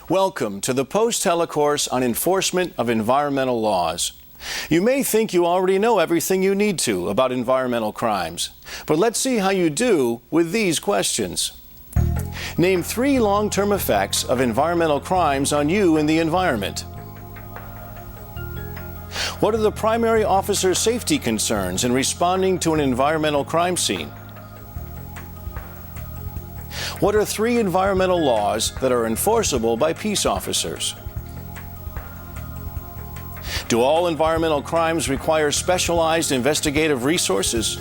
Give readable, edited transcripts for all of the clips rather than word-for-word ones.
Welcome to the Post Telecourse on Enforcement of Environmental Laws. You may think you already know everything you need to about environmental crimes, but let's see how you do with these questions. Name 3 long-term effects of environmental crimes on you and the environment. What are the primary officer safety concerns in responding to an environmental crime scene? What are 3 environmental laws that are enforceable by peace officers? Do all environmental crimes require specialized investigative resources?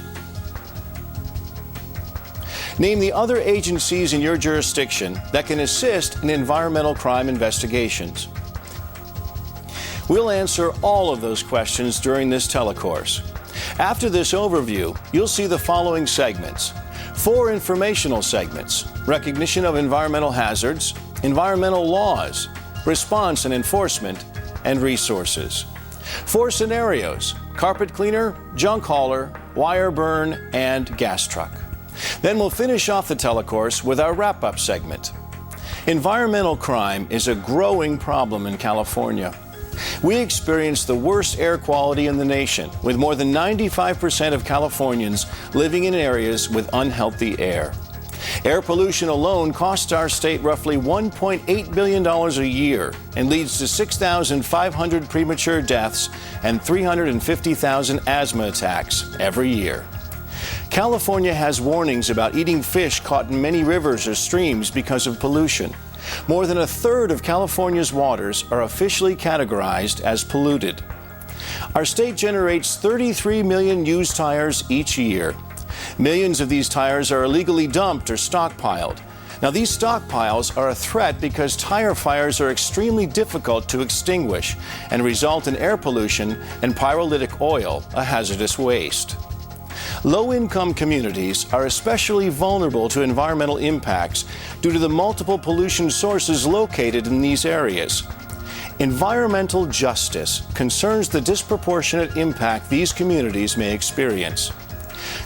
Name the other agencies in your jurisdiction that can assist in environmental crime investigations. We'll answer all of those questions during this telecourse. After this overview, you'll see the following segments. 4 informational segments: recognition of environmental hazards, environmental laws, response and enforcement, and resources. 4 scenarios: carpet cleaner, junk hauler, wire burn, and gas truck. Then we'll finish off the telecourse with our wrap-up segment. Environmental crime is a growing problem in California. We experience the worst air quality in the nation, with more than 95% of Californians living in areas with unhealthy air. Air pollution alone costs our state roughly $1.8 billion a year and leads to 6,500 premature deaths and 350,000 asthma attacks every year. California has warnings about eating fish caught in many rivers or streams because of pollution. More than a third of California's waters are officially categorized as polluted. Our state generates 33 million used tires each year. Millions of these tires are illegally dumped or stockpiled. Now, these stockpiles are a threat because tire fires are extremely difficult to extinguish and result in air pollution and pyrolytic oil, a hazardous waste. Low-income communities are especially vulnerable to environmental impacts due to the multiple pollution sources located in these areas. Environmental justice concerns the disproportionate impact these communities may experience.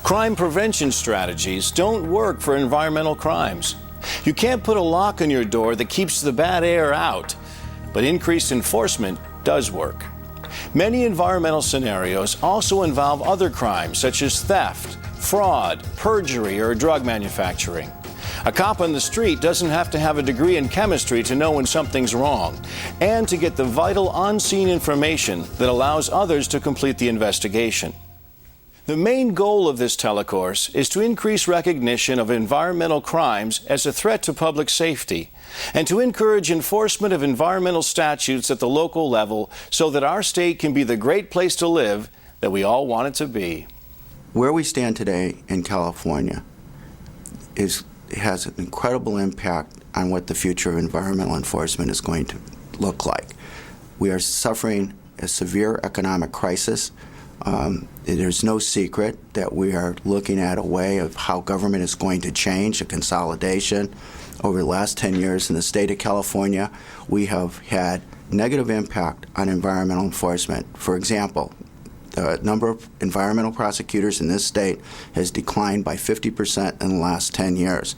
Crime prevention strategies don't work for environmental crimes. You can't put a lock on your door that keeps the bad air out, but increased enforcement does work. Many environmental scenarios also involve other crimes such as theft, fraud, perjury, or drug manufacturing. A cop on the street doesn't have to have a degree in chemistry to know when something's wrong and to get the vital on-scene information that allows others to complete the investigation. The main goal of this telecourse is to increase recognition of environmental crimes as a threat to public safety and to encourage enforcement of environmental statutes at the local level so that our state can be the great place to live that we all want it to be. Where we stand today in California has an incredible impact on what the future of environmental enforcement is going to look like. We are suffering a severe economic crisis. There's no secret that we are looking at a way of how government is going to change, a consolidation. Over the last 10 years in the state of California, we have had negative impact on environmental enforcement. For example, the number of environmental prosecutors in this state has declined by 50% in the last 10 years.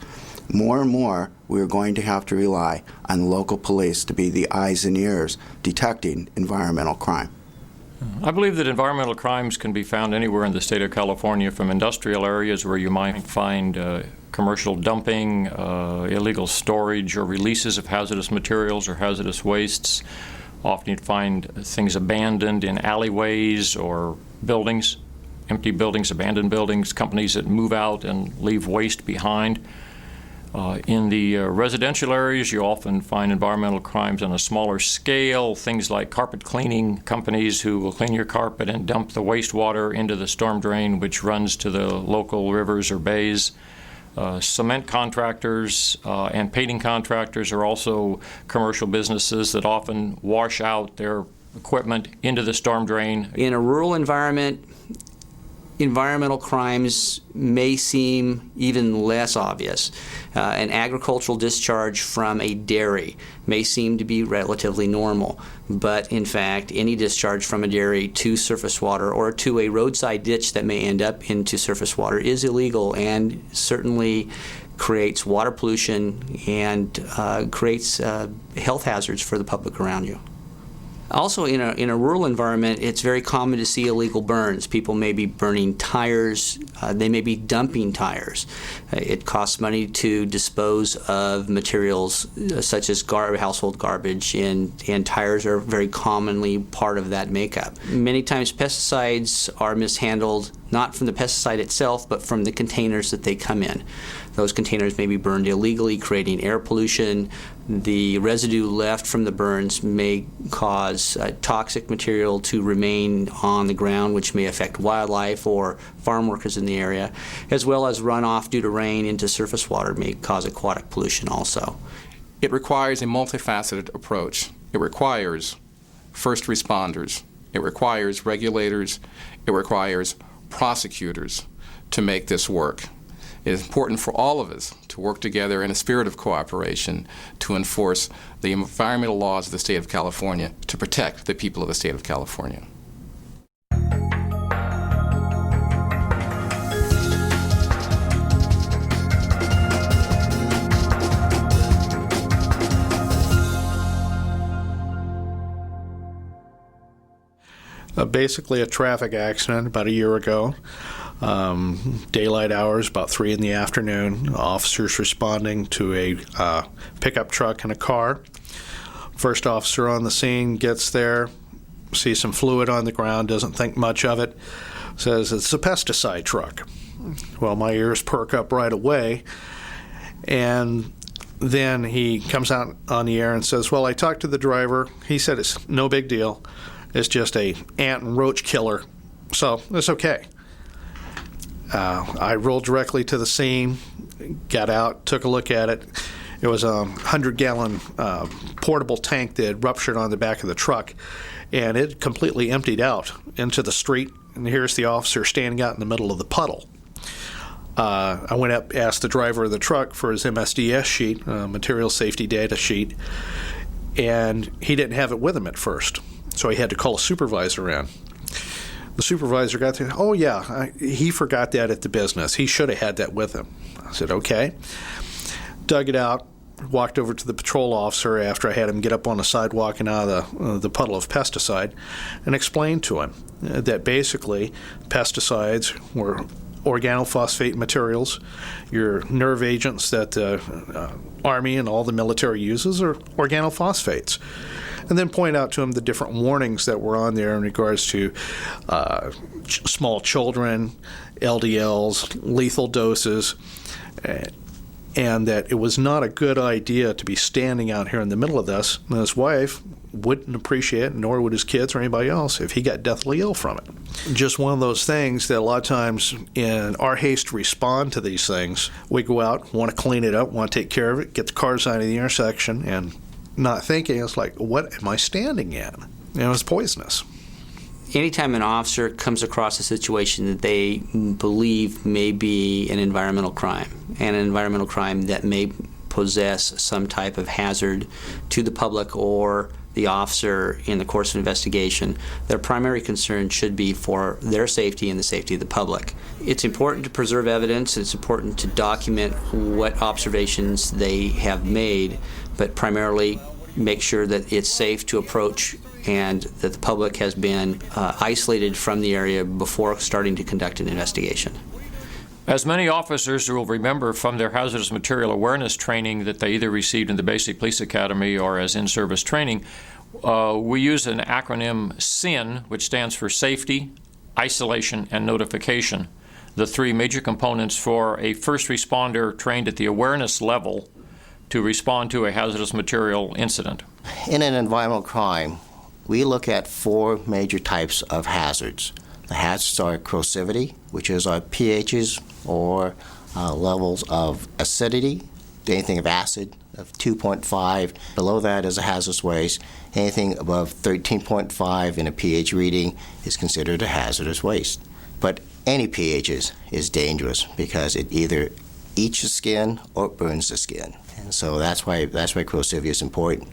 More and more, we are going to have to rely on local police to be the eyes and ears detecting environmental crime. I believe that environmental crimes can be found anywhere in the state of California, from industrial areas where you might find commercial dumping, illegal storage or releases of hazardous materials or hazardous wastes. Often you'd find things abandoned in alleyways or buildings, empty buildings, abandoned buildings, companies that move out and leave waste behind. In the residential areas, you often find environmental crimes on a smaller scale, things like carpet cleaning companies who will clean your carpet and dump the wastewater into the storm drain, which runs to the local rivers or bays. Cement contractors and painting contractors are also commercial businesses that often wash out their equipment into the storm drain. In a rural environment, environmental crimes may seem even less obvious. An agricultural discharge from a dairy may seem to be relatively normal, but in fact, any discharge from a dairy to surface water or to a roadside ditch that may end up into surface water is illegal and certainly creates water pollution and creates health hazards for the public around you. Also, in a rural environment, it's very common to see illegal burns. People may be burning tires. They may be dumping tires. It costs money to dispose of materials such as household garbage, and tires are very commonly part of that makeup. Many times pesticides are mishandled, not from the pesticide itself, but from the containers that they come in. Those containers may be burned illegally, creating air pollution. The residue left from the burns may cause toxic material to remain on the ground, which may affect wildlife or farm workers in the area, as well as runoff due to rain into surface water may cause aquatic pollution also. It requires a multifaceted approach. It requires first responders. It requires regulators. It requires prosecutors to make this work. It is important for all of us to work together in a spirit of cooperation to enforce the environmental laws of the state of California to protect the people of the state of California. Basically a traffic accident about a year ago. Daylight hours, about 3 in the afternoon. Officers responding to a pickup truck and a car. First officer on the scene gets there, sees some fluid on the ground, doesn't think much of it, says it's a pesticide truck. Well, my ears perk up right away, and then he comes out on the air and says, well, I talked to the driver. He said it's no big deal. It's just a ant and roach killer, so it's okay. I rolled directly to the scene, got out, took a look at it. It was a 100-gallon portable tank that had ruptured on the back of the truck, and it completely emptied out into the street, and here's the officer standing out in the middle of the puddle. I went up, asked the driver of the truck for his MSDS sheet, material safety data sheet, and he didn't have it with him at first, so he had to call a supervisor in. The supervisor got there, oh yeah, he forgot that at the business. He should have had that with him. I said, okay. Dug it out, walked over to the patrol officer after I had him get up on the sidewalk and out of the puddle of pesticide and explained to him that basically pesticides were organophosphate materials. Your nerve agents that the Army and all the military uses are organophosphates. And then point out to him the different warnings that were on there in regards to small children, LDLs, lethal doses, and that it was not a good idea to be standing out here in the middle of this. And his wife wouldn't appreciate it, nor would his kids or anybody else, if he got deathly ill from it. Just one of those things that a lot of times in our haste to respond to these things, we go out, want to clean it up, want to take care of it, get the cars out of the intersection, and not thinking, it's like, what am I standing in? And it was poisonous. Anytime an officer comes across a situation that they believe may be an environmental crime, and an environmental crime that may possess some type of hazard to the public or the officer in the course of investigation, their primary concern should be for their safety and the safety of the public. It's important to preserve evidence. It's important to document what observations they have made, but primarily make sure that it's safe to approach and that the public has been isolated from the area before starting to conduct an investigation. As many officers will remember from their hazardous material awareness training that they either received in the Basic Police Academy or as in-service training, we use an acronym SIN, which stands for Safety, Isolation, and Notification, the three major components for a first responder trained at the awareness level to respond to a hazardous material incident. In an environmental crime, we look at four major types of hazards. The hazards are corrosivity, which is our pHs or levels of acidity, anything of acid of 2.5. Below that is a hazardous waste. Anything above 13.5 in a pH reading is considered a hazardous waste. But any pHs is dangerous because it either eats the skin or burns the skin. And so that's why corrosivity is important.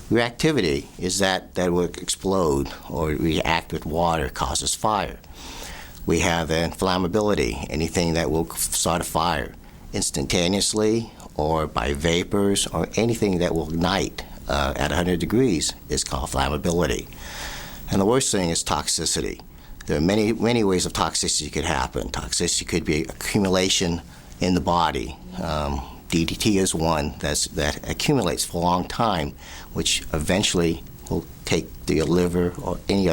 Reactivity is that will explode or react with water, causes fire. We have inflammability, anything that will start a fire instantaneously or by vapors or anything that will ignite at 100 degrees is called flammability. And the worst thing is toxicity. There are many ways of toxicity could happen. Toxicity could be accumulation in the body. DDT is one that accumulates for a long time, which eventually will take the liver or any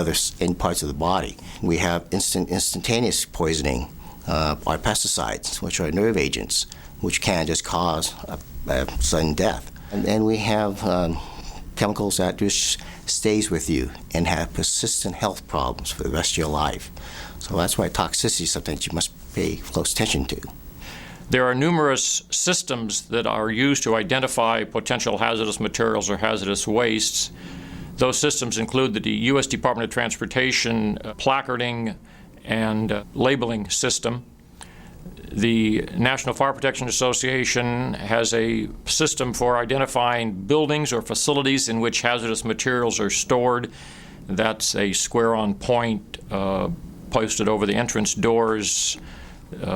parts of the body. We have instantaneous poisoning, our pesticides, which are nerve agents, which can just cause a sudden death. And we have chemicals that just stays with you and have persistent health problems for the rest of your life. So that's why toxicity is something that you must pay close attention to. There are numerous systems that are used to identify potential hazardous materials or hazardous wastes. Those systems include the U.S. Department of Transportation placarding and labeling system. The National Fire Protection Association has a system for identifying buildings or facilities in which hazardous materials are stored. That's a square on point posted over the entrance doors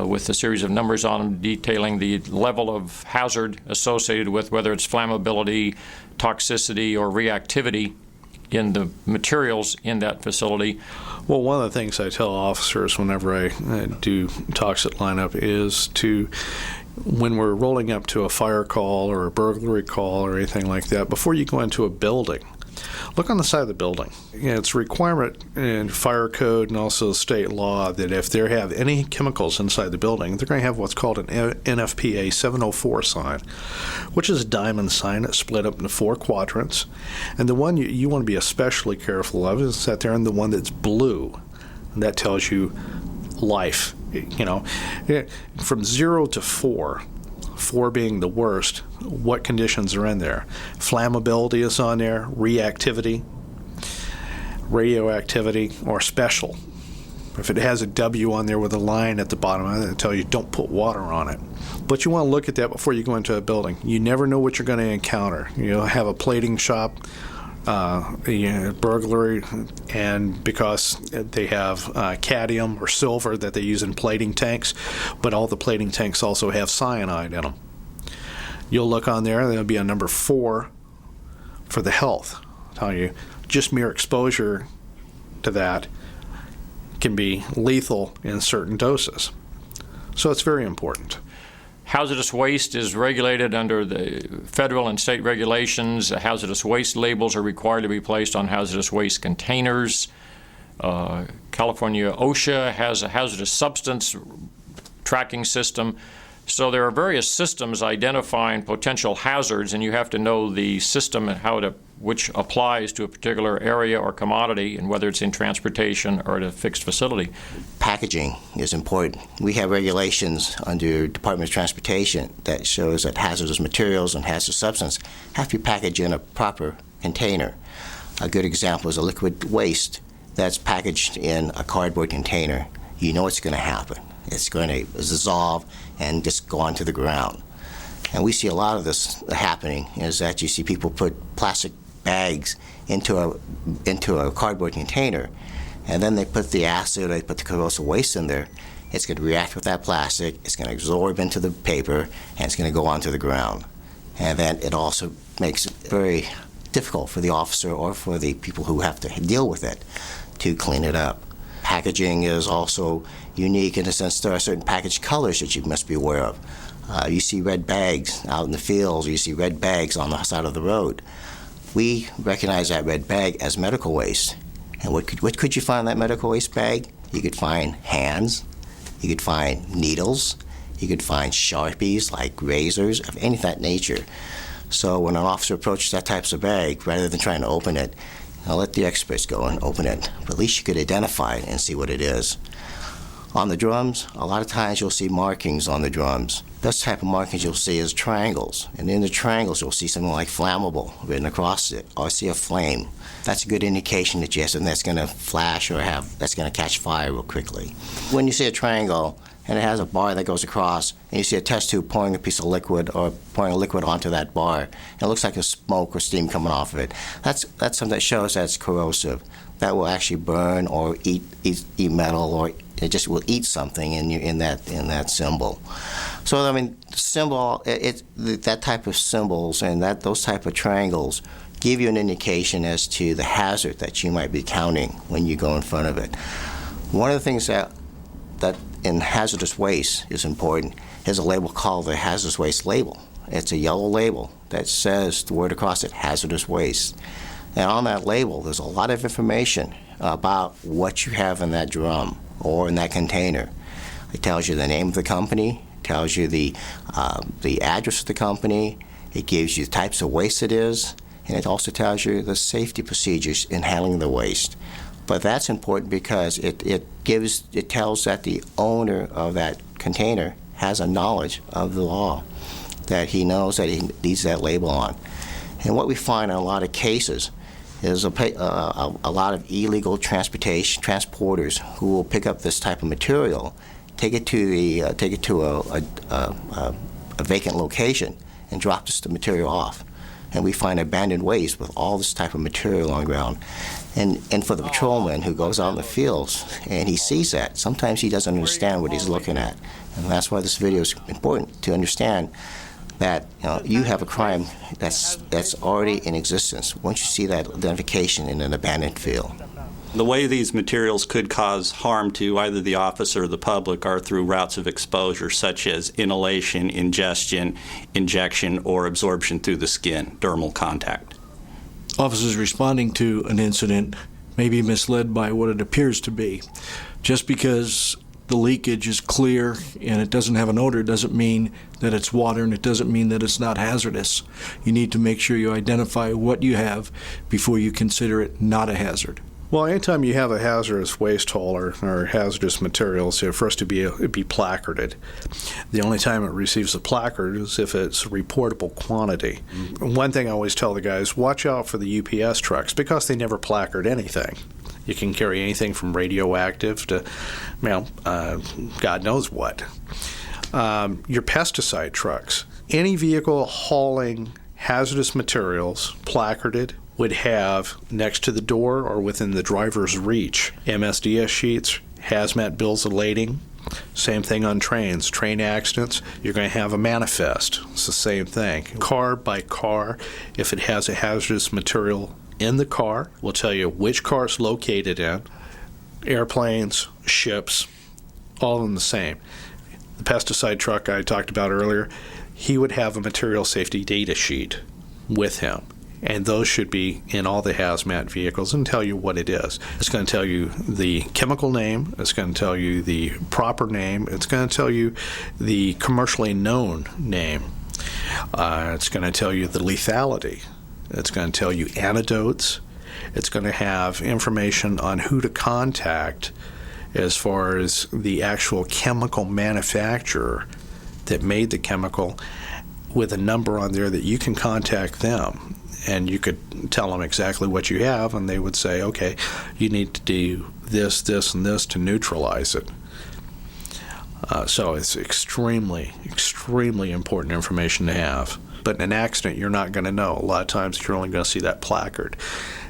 with a series of numbers on them detailing the level of hazard associated with whether it's flammability, toxicity, or reactivity in the materials in that facility. Well, one of the things I tell officers whenever I do talks at lineup is when we're rolling up to a fire call or a burglary call or anything like that, before you go into a building, look on the side of the building. It's a requirement in fire code and also state law that if they have any chemicals inside the building, they're going to have what's called an NFPA 704 sign, which is a diamond sign that's split up into 4 quadrants. And the one you want to be especially careful of is that they're in the one that's blue. And that tells you life. From 0 to 4. 4 being the worst, what conditions are in there? Flammability is on there, reactivity, radioactivity, or special. If it has a W on there with a line at the bottom, it'll tell you don't put water on it. But you want to look at that before you go into a building. You never know what you're going to encounter. You'll have a plating shop, burglary, and because they have cadmium or silver that they use in plating tanks, but all the plating tanks also have cyanide in them. You'll look on there, there'll be a number 4 for the health. I'll tell you, just mere exposure to that can be lethal in certain doses. So it's very important. Hazardous waste is regulated under the federal and state regulations. Hazardous waste labels are required to be placed on hazardous waste containers. California OSHA has a hazardous substance tracking system. So there are various systems identifying potential hazards, and you have to know the system and which applies to a particular area or commodity, and whether it's in transportation or at a fixed facility. Packaging is important. We have regulations under Department of Transportation that shows that hazardous materials and hazardous substance have to be packaged in a proper container. A good example is a liquid waste that's packaged in a cardboard container. You know what's going to happen. It's going to dissolve and just go onto the ground. And we see a lot of this happening, is that you see people put plastic bags into a cardboard container, and then they put the acid, they put the corrosive waste in there. It's going to react with that plastic, it's going to absorb into the paper, and it's going to go onto the ground. And then it also makes it very difficult for the officer or for the people who have to deal with it to clean it up. Packaging is also unique in the sense there are certain package colors that you must be aware of. You see red bags out in the fields, or you see red bags on the side of the road. We recognize that red bag as medical waste. And what could you find in that medical waste bag? You could find hands, you could find needles, you could find Sharpies like razors, of any of that nature. So when an officer approaches that type of bag, rather than trying to open it, I'll let the experts go and open it, but at least you could identify it and see what it is. On the drums, a lot of times you'll see markings on the drums. Those type of markings you'll see is triangles, and in the triangles you'll see something like flammable written across it, or see a flame. That's a good indication that you have something that's going to flash or that's going to catch fire real quickly. When you see a triangle and it has a bar that goes across, and you see a test tube pouring a piece of liquid or pouring a liquid onto that bar, and it looks like a smoke or steam coming off of it, that's something that shows that it's corrosive. That will actually burn or eat metal, or it just will eat something in that symbol. So I mean, symbol, that type of symbols and those type of triangles give you an indication as to the hazard that you might be counting when you go in front of it. One of the things that in hazardous waste is important is a label called the hazardous waste label. It's a yellow label that says the word across it, hazardous waste. And on that label, there's a lot of information about what you have in that drum or in that container. It tells you the name of the company, tells you the address of the company, it gives you the types of waste it is, and it also tells you the safety procedures in handling the waste. But that's important because it tells that the owner of that container has a knowledge of the law, that he knows that he needs that label on. And what we find in a lot of cases is a lot of illegal transporters who will pick up this type of material, take it to a vacant location, and drop the material off. And we find abandoned waste with all this type of material on the ground. And for the patrolman who goes out in the fields and he sees that, sometimes he doesn't understand what he's looking at. And that's why this video is important, to understand that you have a crime that's already in existence once you see that identification in an abandoned field. The way these materials could cause harm to either the officer or the public are through routes of exposure, such as inhalation, ingestion, injection, or absorption through the skin, dermal contact. Officers responding to an incident may be misled by what it appears to be. Just because the leakage is clear and it doesn't have an odor doesn't mean that it's water, and it doesn't mean that it's not hazardous. You need to make sure you identify what you have before you consider it not a hazard. Well, anytime you have a hazardous waste hauler or hazardous materials, first it'd be placarded. The only time it receives a placard is if it's a reportable quantity. One thing I always tell the guys, watch out for the UPS trucks because they never placard anything. You can carry anything from radioactive to, God knows what. Your pesticide trucks. Any vehicle hauling hazardous materials placarded would have next to the door or within the driver's reach MSDS sheets, hazmat bills of lading. Same thing on trains. Train accidents, you're going to have a manifest. It's the same thing. Car by car, if it has a hazardous material in the car, we'll tell you which car it's located in. Airplanes, ships, all of them the same. The pesticide truck I talked about earlier, he would have a material safety data sheet with him. And those should be in all the hazmat vehicles and tell you what it is. It's going to tell you the chemical name. It's going to tell you the proper name. It's going to tell you the commercially known name. It's going to tell you the lethality. It's going to tell you antidotes. It's going to have information on who to contact as far as the actual chemical manufacturer that made the chemical, with a number on there that you can contact them. And you could tell them exactly what you have, and they would say, okay, you need to do this, this, and this to neutralize it. So it's extremely, extremely important information to have. But in an accident, you're not going to know. A lot of times, you're only going to see that placard.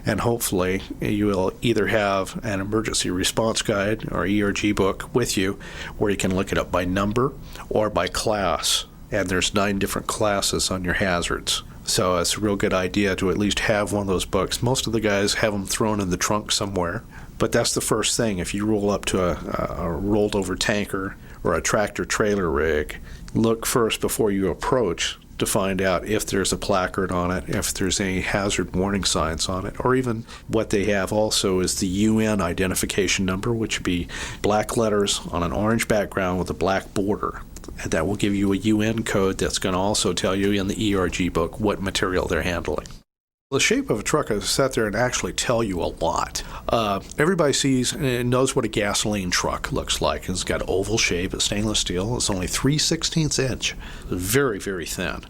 And hopefully, you will either have an emergency response guide or ERG book with you where you can look it up by number or by class. And there's 9 different classes on your hazards. So it's a real good idea to at least have one of those books. Most of the guys have them thrown in the trunk somewhere. But that's the first thing. If you roll up to a rolled over tanker or a tractor trailer rig, look first before you approach to find out if there's a placard on it, if there's any hazard warning signs on it, or even what they have also is the UN identification number, which would be black letters on an orange background with a black border. And that will give you a UN code that's going to also tell you in the ERG book what material they're handling. The shape of a truck is set there and actually tell you a lot. Everybody sees and knows what a gasoline truck looks like. It's got an oval shape, it's stainless steel. It's only 3/16 inch. It's very, very thin.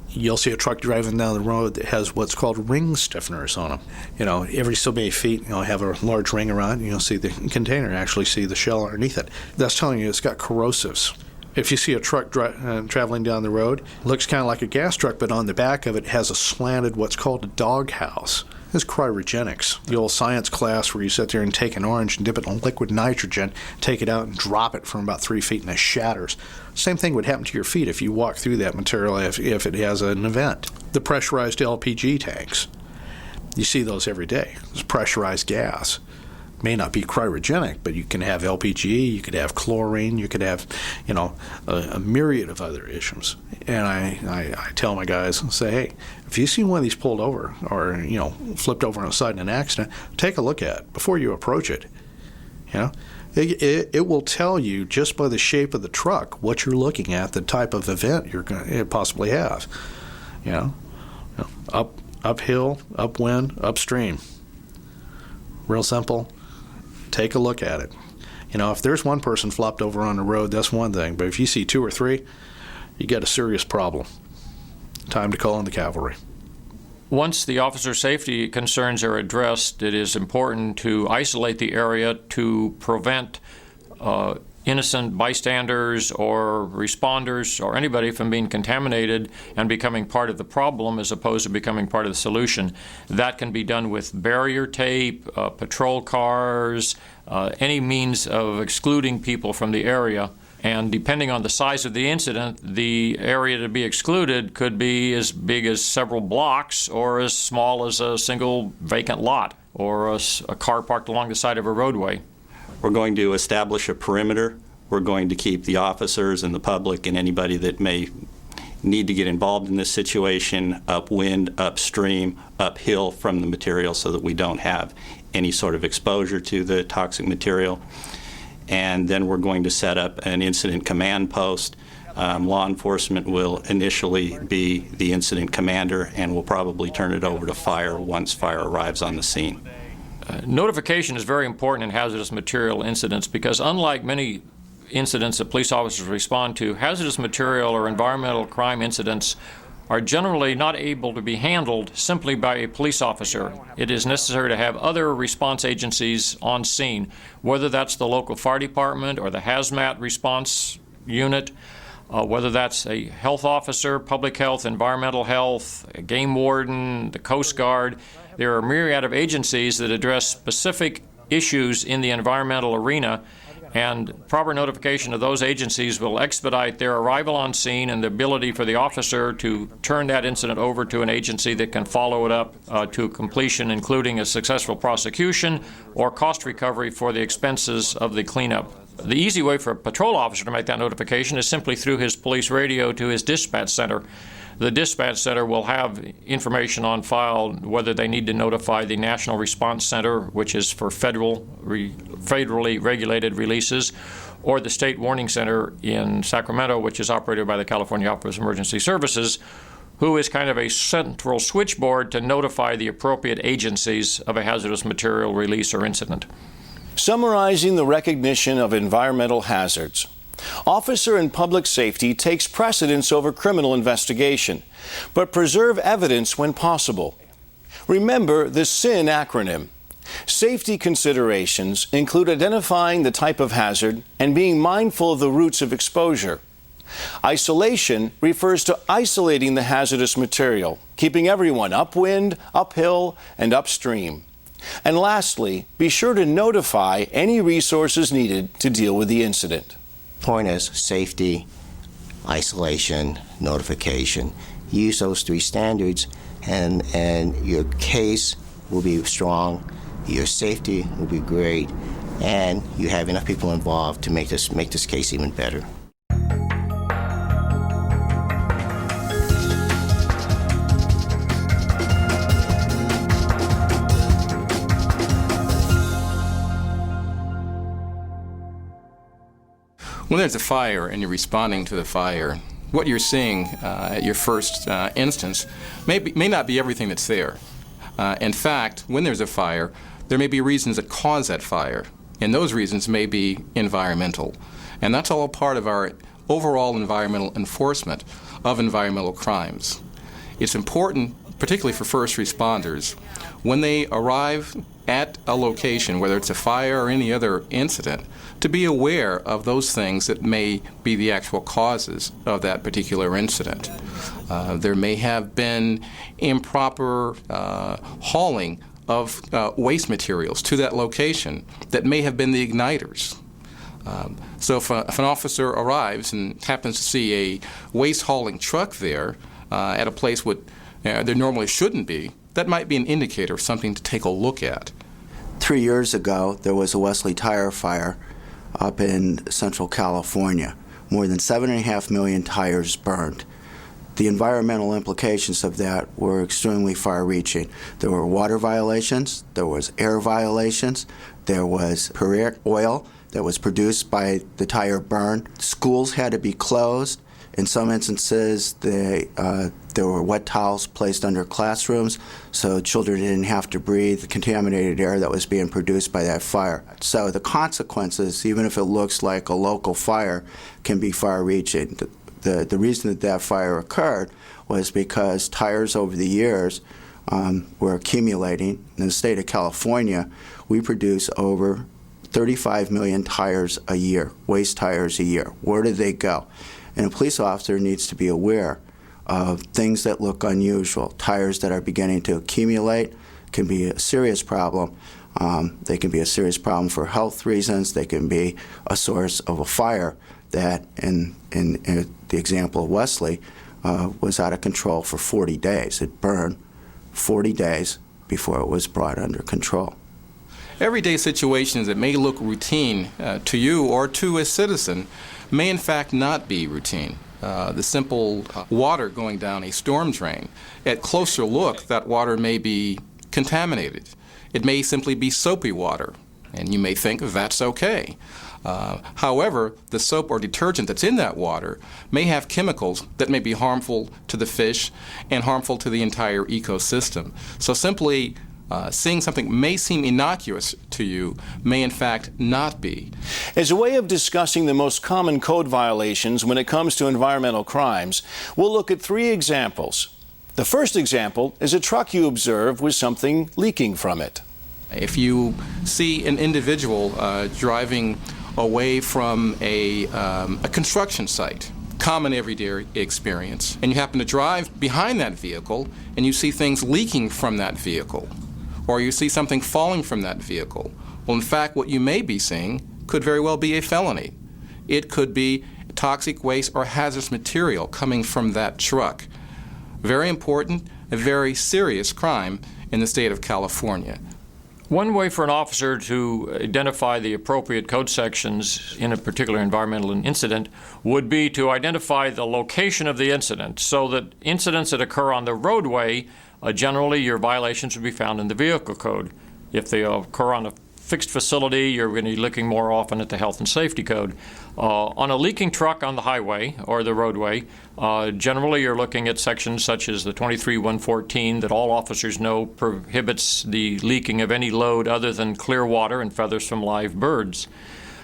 You'll see a truck driving down the road that has what's called ring stiffeners on them. Every so many feet, have a large ring around, and you'll see the container, actually see the shell underneath it. That's telling you it's got corrosives. If you see a truck traveling down the road, it looks kind of like a gas truck, but on the back of it has a slanted what's called a doghouse. It's cryogenics, the old science class where you sit there and take an orange and dip it in liquid nitrogen, take it out and drop it from about 3 feet and it shatters. Same thing would happen to your feet if you walk through that material if it has an event. The pressurized LPG tanks, you see those every day. It's pressurized gas. May not be cryogenic, but you can have LPG, you could have chlorine, you could have, a myriad of other issues. And I tell my guys, say, hey, if you see one of these pulled over or, flipped over on the side in an accident, take a look at it before you approach it. It will tell you just by the shape of the truck what you're looking at, the type of event you're going to possibly have. Uphill, upwind, upstream. Real simple. Take a look at it. If there's one person flopped over on the road, that's one thing. But if you see 2 or 3, you got a serious problem. Time to call in the cavalry. Once the officer's safety concerns are addressed, it is important to isolate the area to prevent innocent bystanders or responders or anybody from being contaminated and becoming part of the problem as opposed to becoming part of the solution. That can be done with barrier tape, patrol cars, any means of excluding people from the area. And depending on the size of the incident, the area to be excluded could be as big as several blocks or as small as a single vacant lot or a car parked along the side of a roadway. We're going to establish a perimeter. We're going to keep the officers and the public and anybody that may need to get involved in this situation upwind, upstream, uphill from the material so that we don't have any sort of exposure to the toxic material. And then we're going to set up an incident command post. Law enforcement will initially be the incident commander and will probably turn it over to fire once fire arrives on the scene. Notification is very important in hazardous material incidents because unlike many incidents that police officers respond to, hazardous material or environmental crime incidents are generally not able to be handled simply by a police officer. It is necessary to have other response agencies on scene, whether that's the local fire department or the hazmat response unit, whether that's a health officer, public health, environmental health, a game warden, the Coast Guard. There are a myriad of agencies that address specific issues in the environmental arena, and proper notification of those agencies will expedite their arrival on scene and the ability for the officer to turn that incident over to an agency that can follow it up to completion, including a successful prosecution or cost recovery for the expenses of the cleanup. The easy way for a patrol officer to make that notification is simply through his police radio to his dispatch center. The dispatch center will have information on file whether they need to notify the National Response Center, which is for federally regulated releases, or the State Warning Center in Sacramento, which is operated by the California Office of Emergency Services, who is kind of a central switchboard to notify the appropriate agencies of a hazardous material release or incident. Summarizing the recognition of environmental hazards. Officer and public safety takes precedence over criminal investigation, but preserve evidence when possible. Remember the SIN acronym. Safety considerations include identifying the type of hazard and being mindful of the routes of exposure. Isolation refers to isolating the hazardous material, keeping everyone upwind, uphill, and upstream. And lastly, be sure to notify any resources needed to deal with the incident. Point is safety, isolation, notification. Use those 3 standards and your case will be strong, your safety will be great, and you have enough people involved to make this case even better. When there's a fire and you're responding to the fire, what you're seeing at your first instance may not be everything that's there. In fact, when there's a fire, there may be reasons that cause that fire, and those reasons may be environmental. And that's all part of our overall environmental enforcement of environmental crimes. It's important, particularly for first responders, when they arrive at a location, whether it's a fire or any other incident, to be aware of those things that may be the actual causes of that particular incident. There may have been improper hauling of waste materials to that location that may have been the igniters. So if an officer arrives and happens to see a waste hauling truck there at a place there normally shouldn't be, that might be an indicator of something to take a look at. 3 years ago, there was a Wesley tire fire up in Central California. More than 7.5 million tires burned. The environmental implications of that were extremely far-reaching. There were water violations, there was air violations, there was oil that was produced by the tire burn. Schools had to be closed. In some instances, there were wet towels placed under classrooms so children didn't have to breathe the contaminated air that was being produced by that fire. So the consequences, even if it looks like a local fire, can be far-reaching. The reason that fire occurred was because tires over the years were accumulating. In the state of California, we produce over 35 million tires a year, waste tires a year. Where do they go? And a police officer needs to be aware of things that look unusual. Tires that are beginning to accumulate can be a serious problem. They can be a serious problem for health reasons. They can be a source of a fire that, in the example of Wesley, was out of control for 40 days. It burned 40 days before it was brought under control. Everyday situations that may look routine to you or to a citizen may in fact not be routine. The simple water going down a storm drain, at closer look, that water may be contaminated. It may simply be soapy water, and you may think that's okay. However, the soap or detergent that's in that water may have chemicals that may be harmful to the fish and harmful to the entire ecosystem. So simply seeing something may seem innocuous to you may in fact not be. As a way of discussing the most common code violations when it comes to environmental crimes, we'll look at 3 examples. The first example is a truck you observe with something leaking from it. If you see an individual driving away from a construction site, common everyday experience, and you happen to drive behind that vehicle and you see things leaking from that vehicle, or you see something falling from that vehicle, well, in fact, what you may be seeing could very well be a felony. It could be toxic waste or hazardous material coming from that truck. Very important, a very serious crime in the state of California. One way for an officer to identify the appropriate code sections in a particular environmental incident would be to identify the location of the incident, so that incidents that occur on the roadway, generally your violations would be found in the vehicle code. If they occur on a fixed facility, you're going to be looking more often at the health and safety code. On a leaking truck on the highway or the roadway, generally you're looking at sections such as the 23-114 that all officers know prohibits the leaking of any load other than clear water and feathers from live birds.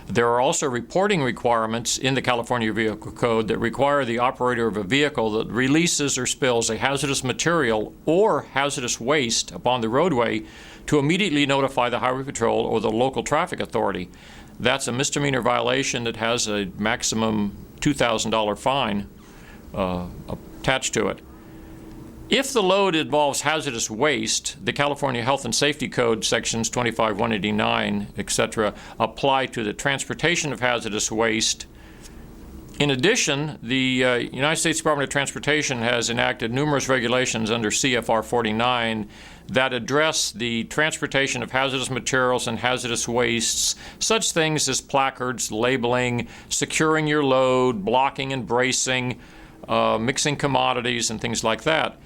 There are also reporting requirements in the California Vehicle Code that require the operator of a vehicle that releases or spills a hazardous material or hazardous waste upon the roadway to immediately notify the Highway Patrol or the local traffic authority. That's a misdemeanor violation that has a maximum $2,000 fine attached to it. If the load involves hazardous waste, the California Health and Safety Code sections 25-189, etc., apply to the transportation of hazardous waste. In addition, the United States Department of Transportation has enacted numerous regulations under CFR 49 that address the transportation of hazardous materials and hazardous wastes, such things as placards, labeling, securing your load, blocking and bracing, mixing commodities, and things like that.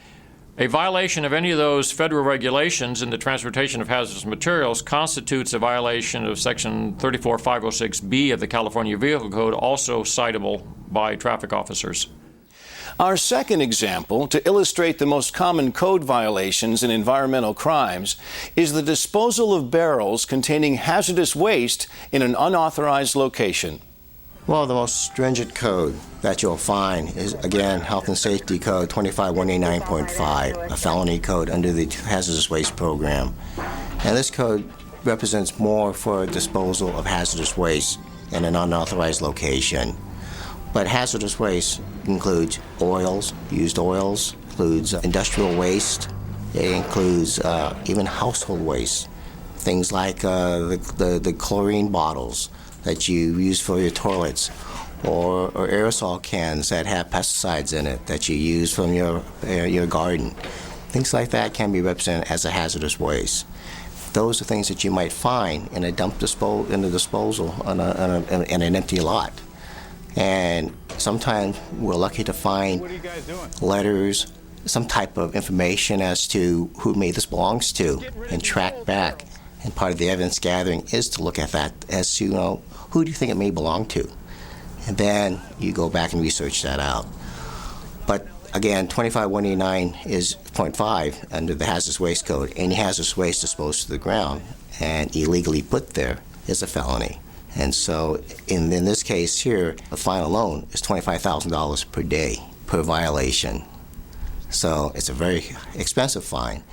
A violation of any of those federal regulations in the transportation of hazardous materials constitutes a violation of Section 34506B of the California Vehicle Code, also citable by traffic officers. Our second example, to illustrate the most common code violations in environmental crimes, is the disposal of barrels containing hazardous waste in an unauthorized location. Well, the most stringent code that you'll find is, again, Health and Safety Code 25189.5, a felony code under the Hazardous Waste Program. And this code represents more for disposal of hazardous waste in an unauthorized location. But hazardous waste includes oils, used oils, includes industrial waste, it includes even household waste, things like the chlorine bottles that you use for your toilets, or aerosol cans that have pesticides in it that you use from your garden. Things like that can be represented as a hazardous waste. Those are things that you might find in a in a disposal in an empty lot. And sometimes we're lucky to find letters, some type of information as to who this belongs to, and track back. And part of the evidence gathering is to look at that as to, who do you think it may belong to? And then you go back and research that out. But again, 25189 is 0.5 under the Hazardous Waste Code. Any hazardous waste disposed to the ground and illegally put there is a felony. And so in this case here, the fine alone is $25,000 per day per violation. So it's a very expensive fine.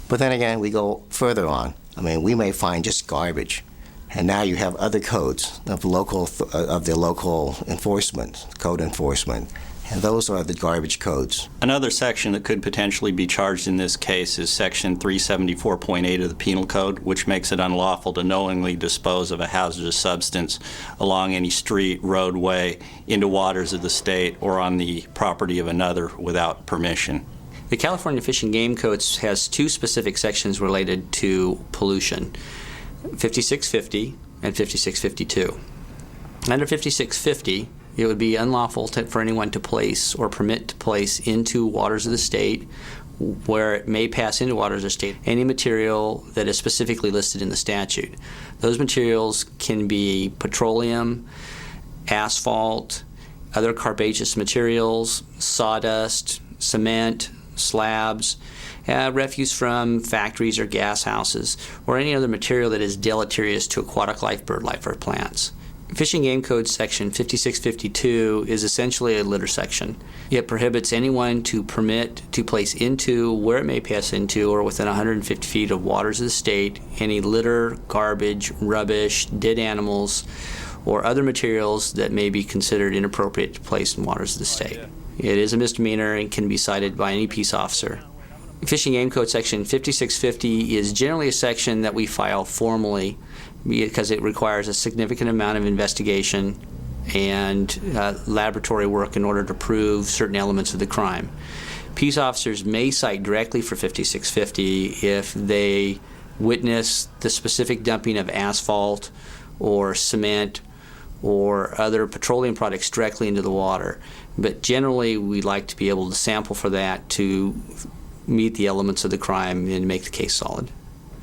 But then again, we go further on. We may find just garbage. And now you have other codes of the local enforcement, code enforcement. And those are the garbage codes. Another section that could potentially be charged in this case is Section 374.8 of the Penal Code, which makes it unlawful to knowingly dispose of a hazardous substance along any street, roadway, into waters of the state, or on the property of another without permission. The California Fish and Game Code has two specific sections related to pollution, 5650 and 5652. Under 5650, it would be unlawful for anyone to place or permit to place into waters of the state, where it may pass into waters of the state, any material that is specifically listed in the statute. Those materials can be petroleum, asphalt, other carbaceous materials, sawdust, cement, slabs, refuse from factories or gas houses, or any other material that is deleterious to aquatic life, bird life, or plants. Fish and Game Code Section 5652 is essentially a litter section. It prohibits anyone to permit to place into, where it may pass into, or within 150 feet of waters of the state, any litter, garbage, rubbish, dead animals, or other materials that may be considered inappropriate to place in waters of the state. It is a misdemeanor and can be cited by any peace officer. Fish and Game Code Section 5650 is generally a section that we file formally because it requires a significant amount of investigation and laboratory work in order to prove certain elements of the crime. Peace officers may cite directly for 5650 if they witness the specific dumping of asphalt or cement or other petroleum products directly into the water. But generally, we like to be able to sample for that to meet the elements of the crime and make the case solid.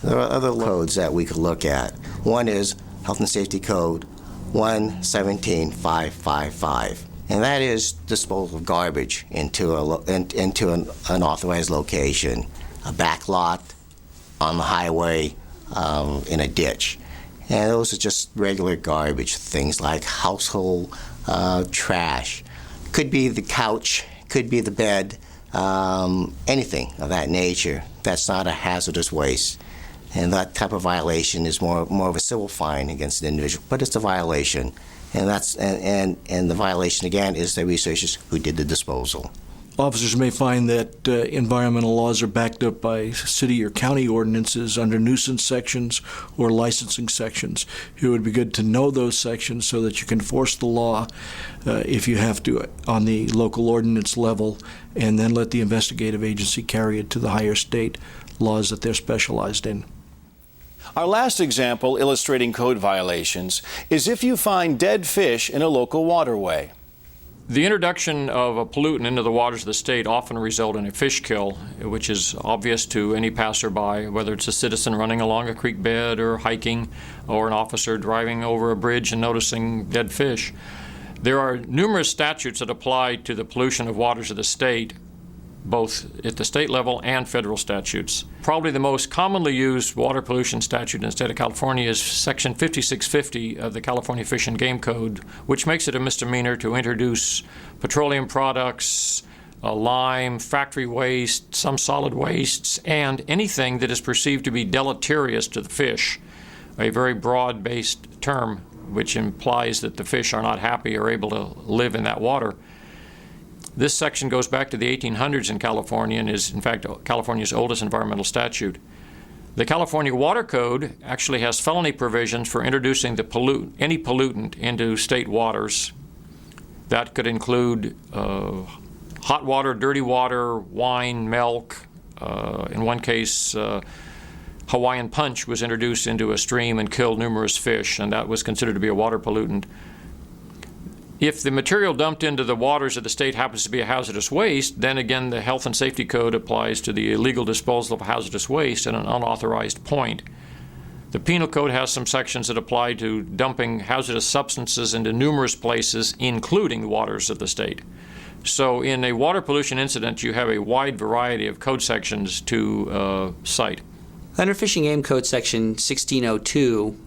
There are other codes that we could look at. One is Health and Safety Code 117555, and that is disposal of garbage into an unauthorized location, a back lot, on the highway, in a ditch. And those are just regular garbage, things like household trash. Could be the couch, could be the bed, anything of that nature. That's not a hazardous waste. And that type of violation is more of a civil fine against an individual, but it's a violation. And the violation, again, is the researchers who did the disposal. Officers may find that environmental laws are backed up by city or county ordinances under nuisance sections or licensing sections. It would be good to know those sections so that you can enforce the law if you have to on the local ordinance level, and then let the investigative agency carry it to the higher state laws that they're specialized in. Our last example illustrating code violations is if you find dead fish in a local waterway. The introduction of a pollutant into the waters of the state often result in a fish kill, which is obvious to any passerby, whether it's a citizen running along a creek bed or hiking, or an officer driving over a bridge and noticing dead fish. There are numerous statutes that apply to the pollution of waters of the state, both at the state level and federal statutes. Probably the most commonly used water pollution statute in the state of California is Section 5650 of the California Fish and Game Code, which makes it a misdemeanor to introduce petroleum products, lime, factory waste, some solid wastes, and anything that is perceived to be deleterious to the fish, a very broad-based term which implies that the fish are not happy or able to live in that water. This section goes back to the 1800s in California and is, in fact, California's oldest environmental statute. The California Water Code actually has felony provisions for introducing any pollutant into state waters. That could include hot water, dirty water, wine, milk. In one case, Hawaiian punch was introduced into a stream and killed numerous fish, and that was considered to be a water pollutant. If the material dumped into the waters of the state happens to be a hazardous waste, then again the Health and Safety Code applies to the illegal disposal of hazardous waste at an unauthorized point. The Penal Code has some sections that apply to dumping hazardous substances into numerous places, including the waters of the state. So in a water pollution incident, you have a wide variety of code sections to cite. Under Fish and Game Code Section 1602,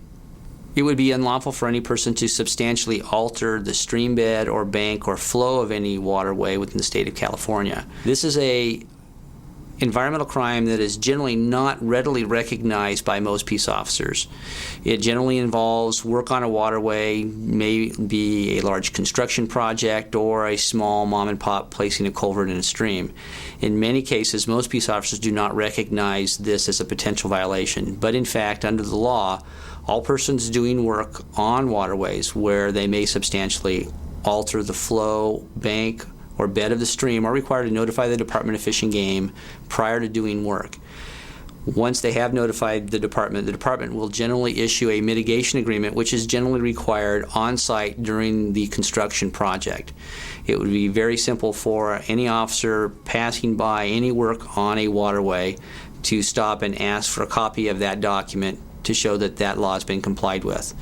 it would be unlawful for any person to substantially alter the stream bed or bank or flow of any waterway within the state of California. This is a environmental crime that is generally not readily recognized by most peace officers. It generally involves work on a waterway, may be a large construction project or a small mom and pop placing a culvert in a stream. In many cases, most peace officers do not recognize this as a potential violation, but in fact, under the law, all persons doing work on waterways where they may substantially alter the flow, bank, or bed of the stream are required to notify the Department of Fish and Game prior to doing work. Once they have notified the department will generally issue a mitigation agreement, which is generally required on site during the construction project. It would be very simple for any officer passing by any work on a waterway to stop and ask for a copy of that document to show that that law has been complied with.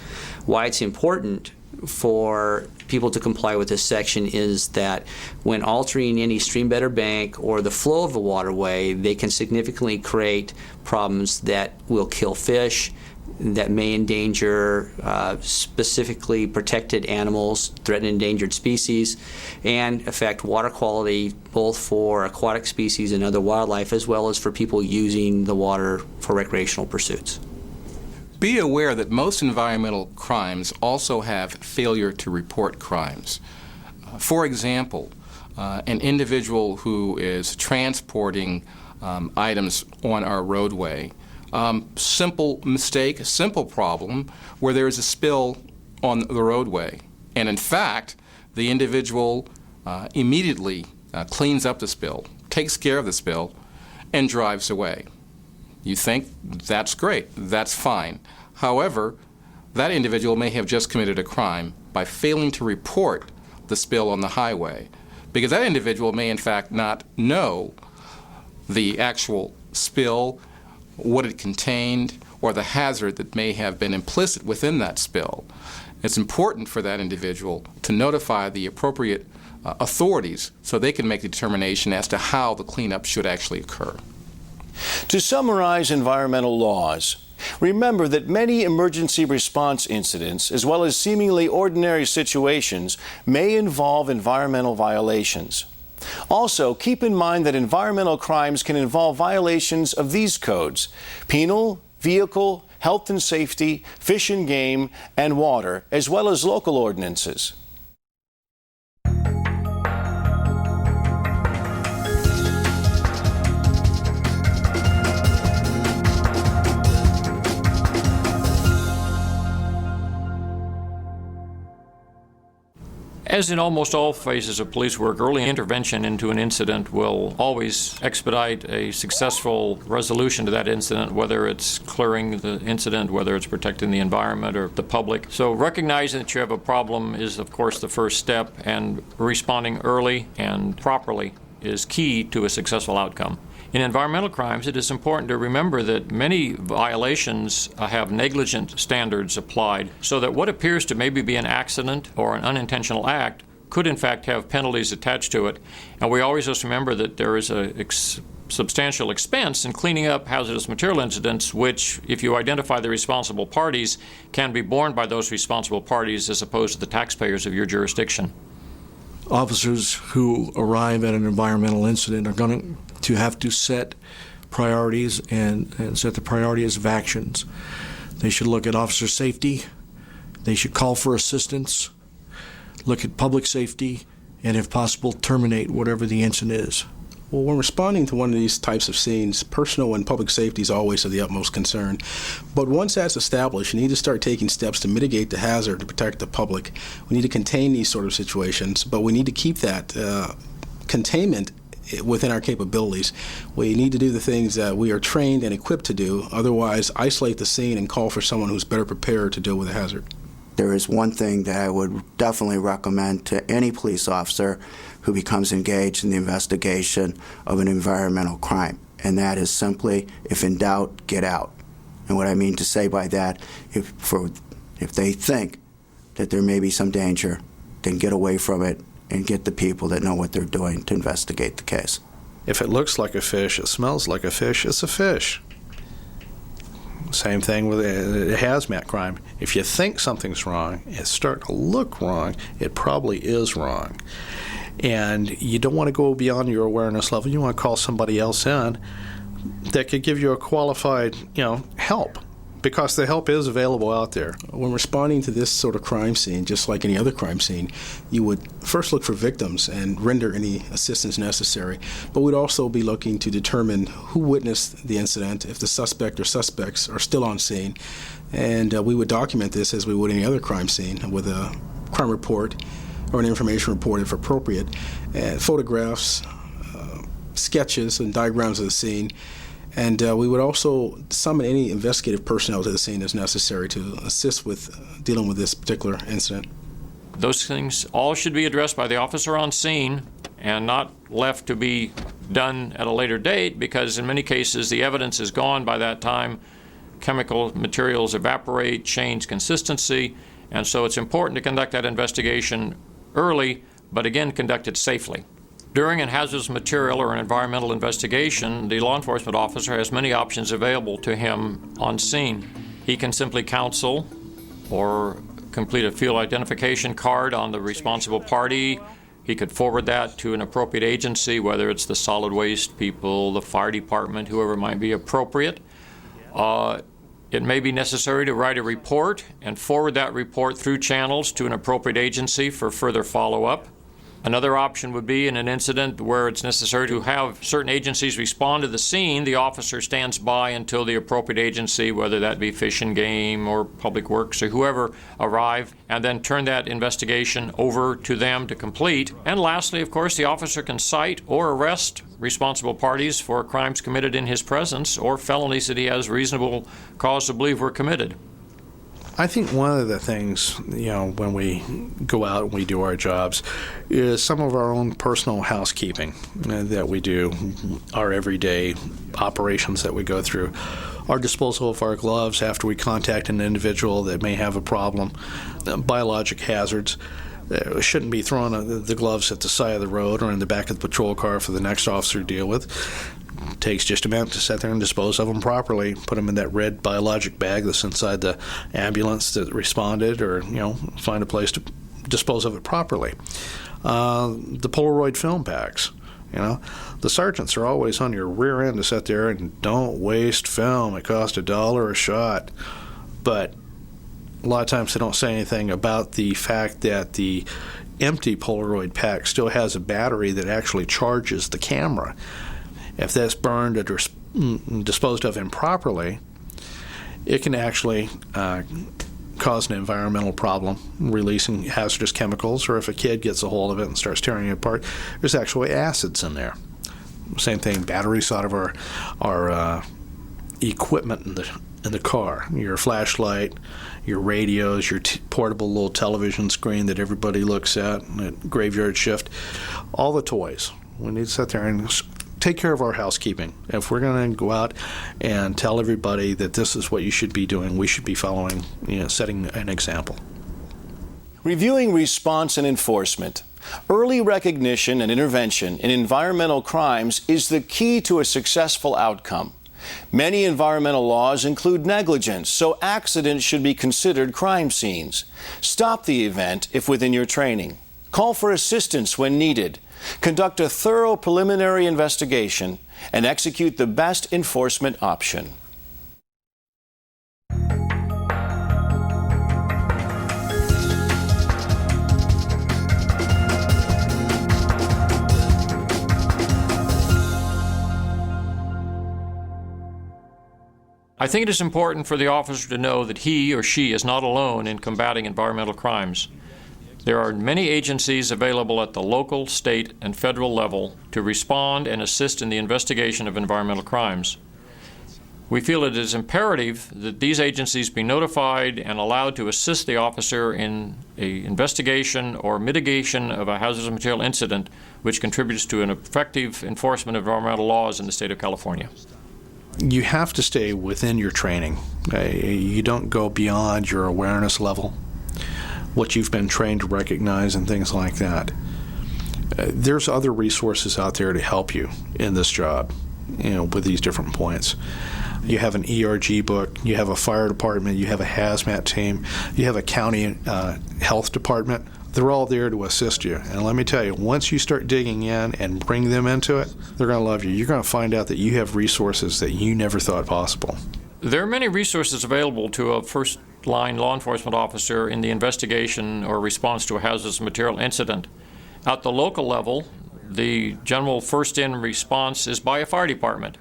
Why it's important for people to comply with this section is that when altering any stream bed or bank or the flow of the waterway, they can significantly create problems that will kill fish, that may endanger specifically protected animals, threatened endangered species, and affect water quality both for aquatic species and other wildlife, as well as for people using the water for recreational pursuits. Be aware that most environmental crimes also have failure to report crimes. For example, an individual who is transporting items on our roadway, simple mistake, simple problem, where there is a spill on the roadway. And in fact, the individual immediately cleans up the spill, takes care of the spill, and drives away. You think that's great, that's fine. However, that individual may have just committed a crime by failing to report the spill on the highway, because that individual may in fact not know the actual spill, what it contained, or the hazard that may have been implicit within that spill. It's important for that individual to notify the appropriate authorities so they can make the determination as to how the cleanup should actually occur. To summarize environmental laws, remember that many emergency response incidents, as well as seemingly ordinary situations, may involve environmental violations. Also, keep in mind that environmental crimes can involve violations of these codes: penal, vehicle, health and safety, fish and game, and water, as well as local ordinances. As in almost all phases of police work, early intervention into an incident will always expedite a successful resolution to that incident, whether it's clearing the incident, whether it's protecting the environment or the public. So recognizing that you have a problem is, of course, the first step, and responding early and properly is key to a successful outcome. In environmental crimes, it is important to remember that many violations have negligent standards applied, so that what appears to maybe be an accident or an unintentional act could in fact have penalties attached to it. And we always must remember that there is a substantial expense in cleaning up hazardous material incidents, which, if you identify the responsible parties, can be borne by those responsible parties as opposed to the taxpayers of your jurisdiction. Officers who arrive at an environmental incident are going to have to set priorities and set the priorities of actions. They should look at officer safety. They should call for assistance, look at public safety, and if possible, terminate whatever the incident is. Well, when responding to one of these types of scenes, personal and public safety is always of the utmost concern. But once that's established, you need to start taking steps to mitigate the hazard to protect the public. We need to contain these sort of situations, but we need to keep that containment within our capabilities. We need to do the things that we are trained and equipped to do, otherwise isolate the scene and call for someone who's better prepared to deal with the hazard. There is one thing that I would definitely recommend to any police officer who becomes engaged in the investigation of an environmental crime, and that is simply, if in doubt, get out. And what I mean to say by that, if they think that there may be some danger, then get away from it and get the people that know what they're doing to investigate the case. If it looks like a fish, it smells like a fish, it's a fish. Same thing with a hazmat crime. If you think something's wrong, it's starting to look wrong, it probably is wrong. And you don't want to go beyond your awareness level. You want to call somebody else in that could give you a qualified, help, because the help is available out there. When responding to this sort of crime scene, just like any other crime scene, you would first look for victims and render any assistance necessary. But we'd also be looking to determine who witnessed the incident, if the suspect or suspects are still on scene. And we would document this as we would any other crime scene with a crime report or an information report if appropriate, and photographs, sketches and diagrams of the scene. And we would also summon any investigative personnel to the scene as necessary to assist with dealing with this particular incident. Those things all should be addressed by the officer on scene and not left to be done at a later date, because in many cases the evidence is gone by that time. Chemical materials evaporate, change consistency, and so it's important to conduct that investigation early, but again, conduct it safely. During a hazardous material or an environmental investigation, the law enforcement officer has many options available to him on scene. He can simply counsel or complete a field identification card on the responsible party. He could forward that to an appropriate agency, whether it's the solid waste people, the fire department, whoever might be appropriate. It may be necessary to write a report and forward that report through channels to an appropriate agency for further follow-up. Another option would be in an incident where it's necessary to have certain agencies respond to the scene, the officer stands by until the appropriate agency, whether that be Fish and Game or Public Works or whoever, arrive, and then turn that investigation over to them to complete. And lastly, of course, the officer can cite or arrest responsible parties for crimes committed in his presence or felonies that he has reasonable cause to believe were committed. I think one of the things, when we go out and we do our jobs is some of our own personal housekeeping that we do, our everyday operations that we go through. Our disposal of our gloves after we contact an individual that may have a problem, biologic hazards. Shouldn't be throwing the gloves at the side of the road or in the back of the patrol car for the next officer to deal with. It takes just a minute to sit there and dispose of them properly. Put them in that red biologic bag that's inside the ambulance that responded, or find a place to dispose of it properly. The Polaroid film packs. The sergeants are always on your rear end to sit there and don't waste film. It costs $1 a shot. But a lot of times they don't say anything about the fact that the empty Polaroid pack still has a battery that actually charges the camera. If that's burned or disposed of improperly, it can actually cause an environmental problem, releasing hazardous chemicals, or if a kid gets a hold of it and starts tearing it apart, there's actually acids in there. Same thing, batteries out of our equipment in the car, your flashlight, your radios, your portable little television screen that everybody looks at graveyard shift, all the toys. We need to sit there and take care of our housekeeping. If we're going to go out and tell everybody that this is what you should be doing, we should be following, setting an example. Reviewing response and enforcement. Early recognition and intervention in environmental crimes is the key to a successful outcome. Many environmental laws include negligence, so accidents should be considered crime scenes. Stop the event if within your training. Call for assistance when needed. Conduct a thorough preliminary investigation and execute the best enforcement option. I think it is important for the officer to know that he or she is not alone in combating environmental crimes. There are many agencies available at the local, state, and federal level to respond and assist in the investigation of environmental crimes. We feel it is imperative that these agencies be notified and allowed to assist the officer in an investigation or mitigation of a hazardous material incident which contributes to an effective enforcement of environmental laws in the state of California. You have to stay within your training. You don't go beyond your awareness level, what you've been trained to recognize and things like that. There's other resources out there to help you in this job, with these different points. You have an ERG book, you have a fire department, you have a hazmat team, you have a county health department. They're all there to assist you. And let me tell you, once you start digging in and bring them into it, they're going to love you. You're going to find out that you have resources that you never thought possible. There are many resources available to a first-line law enforcement officer in the investigation or response to a hazardous material incident. At the local level, the general first-in response is by a fire department.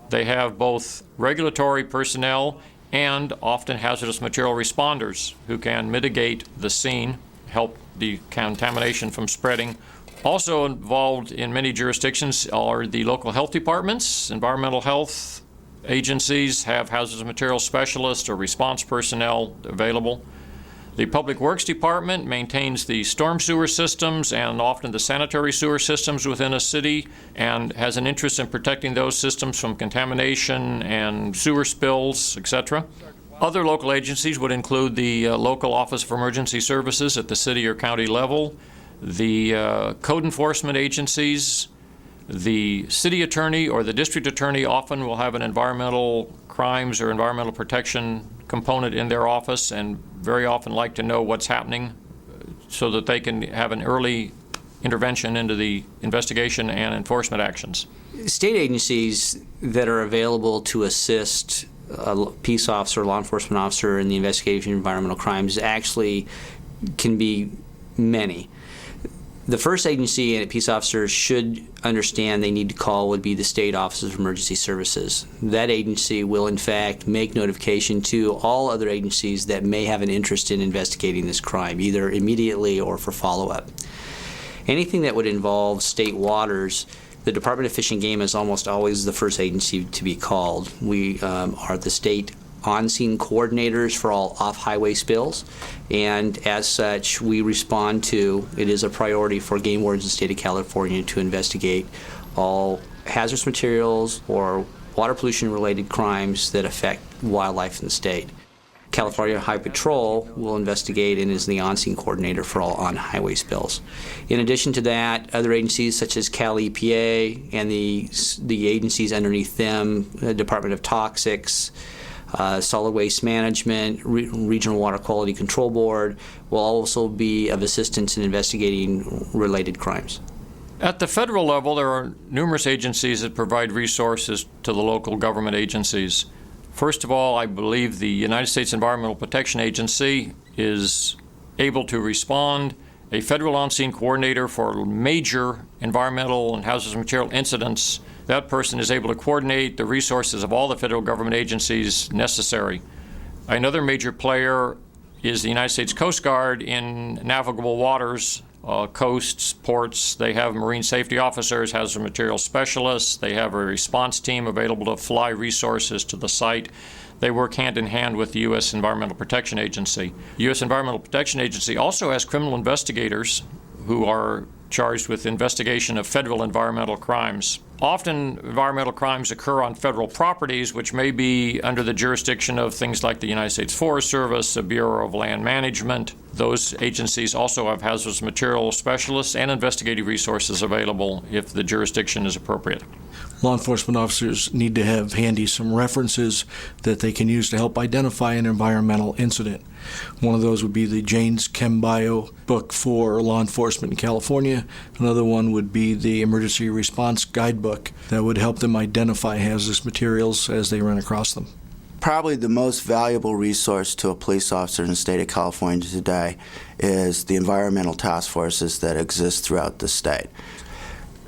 They have both regulatory personnel and often hazardous material responders who can mitigate the scene, help the contamination from spreading. Also involved in many jurisdictions are the local health departments. Environmental health agencies have hazardous material specialists or response personnel available. The Public Works Department maintains the storm sewer systems and often the sanitary sewer systems within a city and has an interest in protecting those systems from contamination and sewer spills, etc. Other local agencies would include the local Office of Emergency Services at the city or county level, the code enforcement agencies, the city attorney or the district attorney often will have an environmental crimes or environmental protection component in their office and very often like to know what's happening so that they can have an early intervention into the investigation and enforcement actions. State agencies that are available to assist a peace officer, law enforcement officer in the investigation of environmental crimes actually can be many. The first agency a peace officer should understand they need to call would be the State Office of Emergency Services. That agency will in fact make notification to all other agencies that may have an interest in investigating this crime, either immediately or for follow-up. Anything that would involve state waters, the Department of Fish and Game is almost always the first agency to be called. We are the state on-scene coordinators for all off-highway spills, and as such, we respond to, it is a priority for game wardens in the state of California to investigate all hazardous materials or water pollution-related crimes that affect wildlife in the state. California Highway Patrol will investigate and is the on-scene coordinator for all on-highway spills. In addition to that, other agencies such as Cal EPA and the agencies underneath them, the Department of Toxics, Solid Waste Management, Regional Water Quality Control Board will also be of assistance in investigating related crimes. At the federal level, there are numerous agencies that provide resources to the local government agencies. First of all, I believe the United States Environmental Protection Agency is able to respond. A federal on-scene coordinator for major environmental and hazardous material incidents, that person is able to coordinate the resources of all the federal government agencies necessary. Another major player is the United States Coast Guard in navigable waters, coasts, ports. They have marine safety officers, hazardous material specialists. They have a response team available to fly resources to the site. They work hand in hand with the U.S. Environmental Protection Agency. The U.S. Environmental Protection Agency also has criminal investigators who are charged with investigation of federal environmental crimes. Often environmental crimes occur on federal properties, which may be under the jurisdiction of things like the United States Forest Service, the Bureau of Land Management. Those agencies also have hazardous materials specialists and investigative resources available if the jurisdiction is appropriate. Law enforcement officers need to have handy some references that they can use to help identify an environmental incident. One of those would be the Jane's ChemBio book for law enforcement in California. Another one would be the Emergency Response Guidebook that would help them identify hazardous materials as they run across them. Probably the most valuable resource to a police officer in the state of California today is the environmental task forces that exist throughout the state.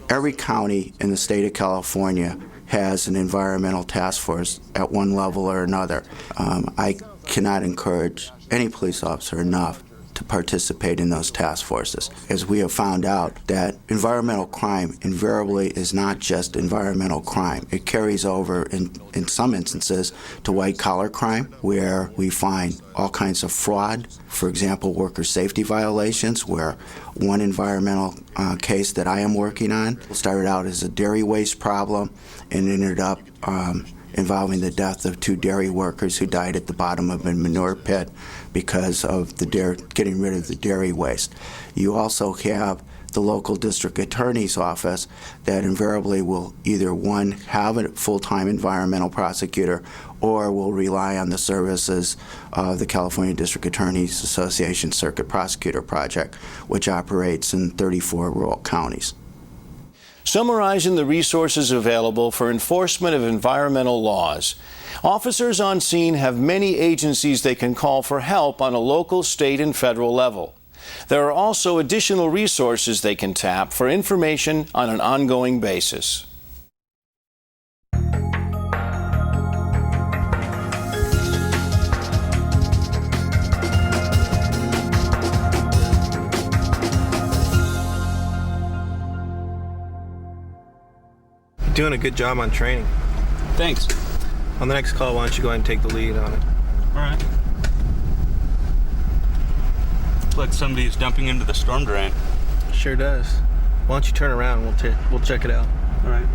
Every county in the state of California has an environmental task force at one level or another. I cannot encourage any police officer enough to participate in those task forces, as we have found out that environmental crime invariably is not just environmental crime. It carries over in some instances to white-collar crime, where we find all kinds of fraud. For example, worker safety violations, where one environmental case that I am working on started out as a dairy waste problem and ended up involving the death of 2 dairy workers who died at the bottom of a manure pit because of getting rid of the dairy waste. You also have the local district attorney's office that invariably will either, one, have a full-time environmental prosecutor, or will rely on the services of the California District Attorneys Association Circuit Prosecutor Project, which operates in 34 rural counties. Summarizing the resources available for enforcement of environmental laws, officers on scene have many agencies they can call for help on a local, state, and federal level. There are also additional resources they can tap for information on an ongoing basis. Doing a good job on training. Thanks. On the next call, why don't you go ahead and take the lead on it? All right. Looks like somebody's dumping into the storm drain. Sure does. Why don't you turn around and we'll check it out. All right.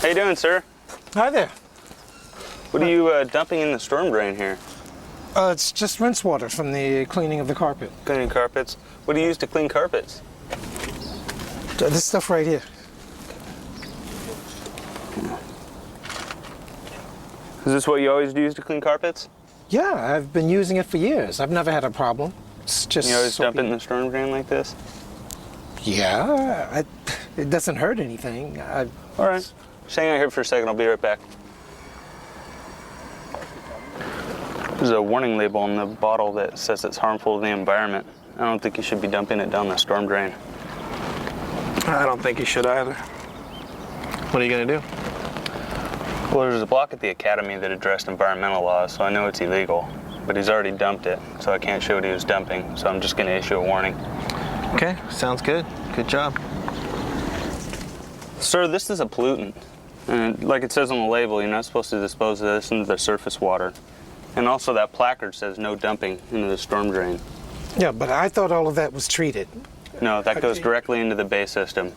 How you doing, sir? Hi there. What are you dumping in the storm drain here? It's just rinse water from the cleaning of the carpet. Cleaning carpets? What do you use to clean carpets? This stuff right here. Is this what you always use to clean carpets? Yeah, I've been using it for years. I've never had a problem. It's just You always dump it in the storm drain like this? Yeah, it doesn't hurt anything. All right. Just hang out here for a second. I'll be right back. There's a warning label on the bottle that says it's harmful to the environment. I don't think you should be dumping it down the storm drain. I don't think you should either. What are you going to do? Well, there's a block at the academy that addressed environmental laws, so I know it's illegal. But he's already dumped it, so I can't show what he was dumping, so I'm just going to issue a warning. Okay, sounds good. Good job. Sir, this is a pollutant. And like it says on the label, you're not supposed to dispose of this into the surface water. And also that placard says no dumping into the storm drain. Yeah, but I thought all of that was treated. No, that goes directly into the bay system.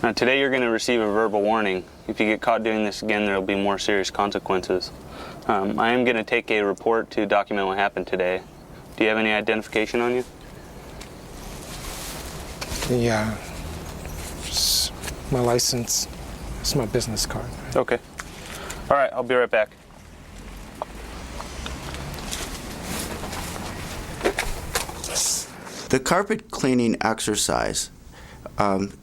Now, today you're going to receive a verbal warning. If you get caught doing this again, there will be more serious consequences. I am going to take a report to document what happened today. Do you have any identification on you? Yeah. It's my license. It's my business card. Okay. All right, I'll be right back. The carpet cleaning exercise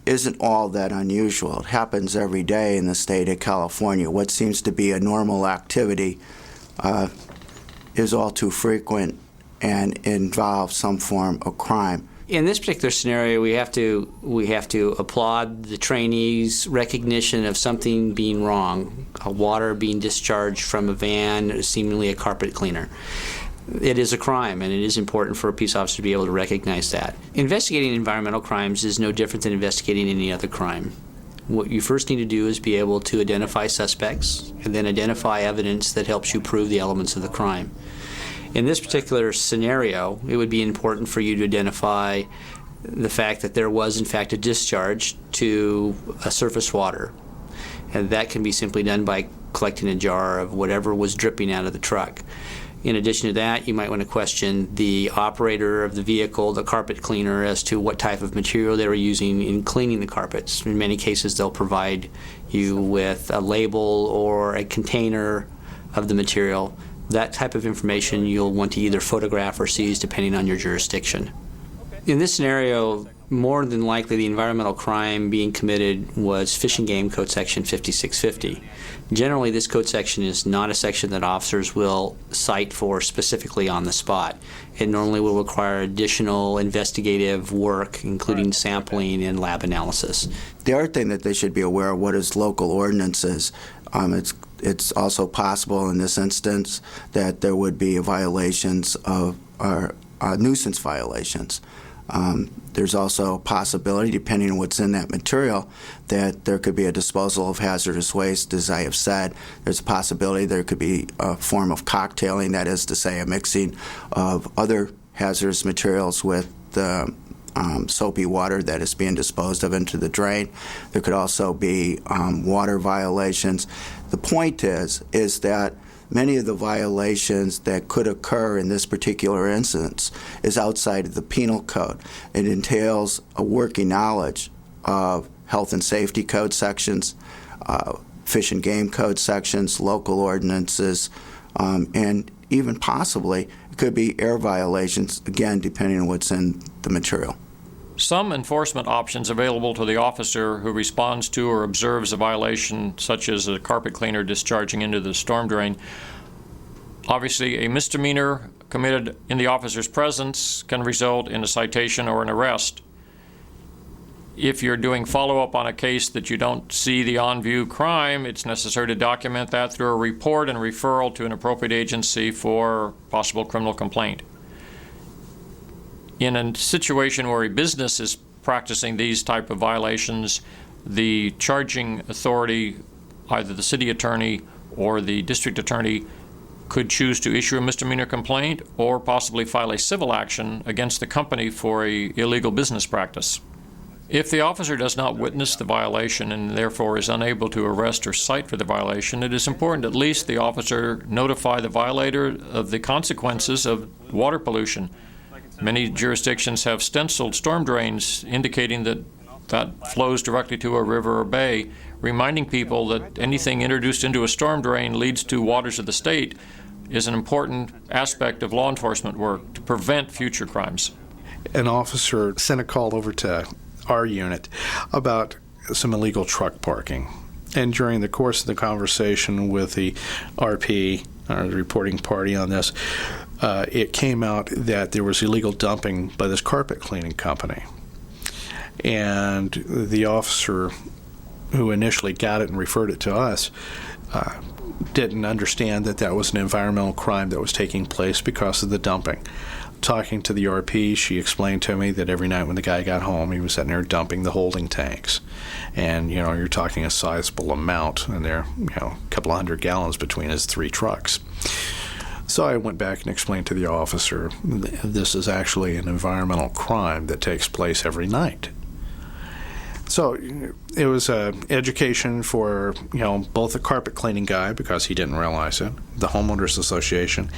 isn't all that unusual. It happens every day in the state of California. What seems to be a normal activity is all too frequent and involves some form of crime. In this particular scenario, we have to applaud the trainees' recognition of something being wrong, water being discharged from a van, seemingly a carpet cleaner. it is a crime, and it is important for a peace officer to be able to recognize that. Investigating environmental crimes is no different than investigating any other crime. What you first need to do is be able to identify suspects and then identify evidence that helps you prove the elements of the crime. In this particular scenario, it would be important for you to identify the fact that there was, in fact, a discharge to a surface water. And that can be simply done by collecting a jar of whatever was dripping out of the truck. In addition to that, you might want to question the operator of the vehicle, the carpet cleaner, as to what type of material they were using in cleaning the carpets. In many cases, they'll provide you with a label or a container of the material. That type of information you'll want to either photograph or seize depending on your jurisdiction. In this scenario, more than likely the environmental crime being committed was Fish and Game Code Section 5650. Generally, this code section is not a section that officers will cite for specifically on the spot. It normally will require additional investigative work, including sampling and lab analysis. The other thing that they should be aware of what is local ordinances. It's also possible in this instance that there would be violations of nuisance violations. There's also a possibility, depending on what's in that material, that there could be a disposal of hazardous waste. As I have said, there's a possibility there could be a form of cocktailing, that is to say, a mixing of other hazardous materials with the soapy water that is being disposed of into the drain. There could also be water violations. The point is that many of the violations that could occur in this particular instance is outside of the penal code. It entails a working knowledge of health and safety code sections, fish and game code sections, local ordinances, and even possibly it could be air violations, again, depending on what's in the material. Some enforcement options available to the officer who responds to or observes a violation, such as a carpet cleaner discharging into the storm drain. Obviously, a misdemeanor committed in the officer's presence can result in a citation or an arrest. If you're doing follow-up on a case that you don't see the on-view crime, it's necessary to document that through a report and referral to an appropriate agency for possible criminal complaint. In a situation where a business is practicing these type of violations, the charging authority, either the city attorney or the district attorney, could choose to issue a misdemeanor complaint or possibly file a civil action against the company for an illegal business practice. If the officer does not witness the violation and therefore is unable to arrest or cite for the violation, it is important at least the officer notify the violator of the consequences of water pollution. Many jurisdictions have stenciled storm drains indicating that flows directly to a river or bay, reminding people that anything introduced into a storm drain leads to waters of the state is an important aspect of law enforcement work to prevent future crimes. An officer sent a call over to our unit about some illegal truck parking. And during the course of the conversation with the RP, the reporting party on this, it came out that there was illegal dumping by this carpet cleaning company. And the officer who initially got it and referred it to us didn't understand that that was an environmental crime that was taking place because of the dumping. Talking to the RP, she explained to me that every night when the guy got home, he was sitting there dumping the holding tanks. And, you're talking a sizable amount, and there, a couple of 100 gallons between his 3 trucks. So I went back and explained to the officer, this is actually an environmental crime that takes place every night. So it was education for, both the carpet cleaning guy, because he didn't realize it, the homeowners association,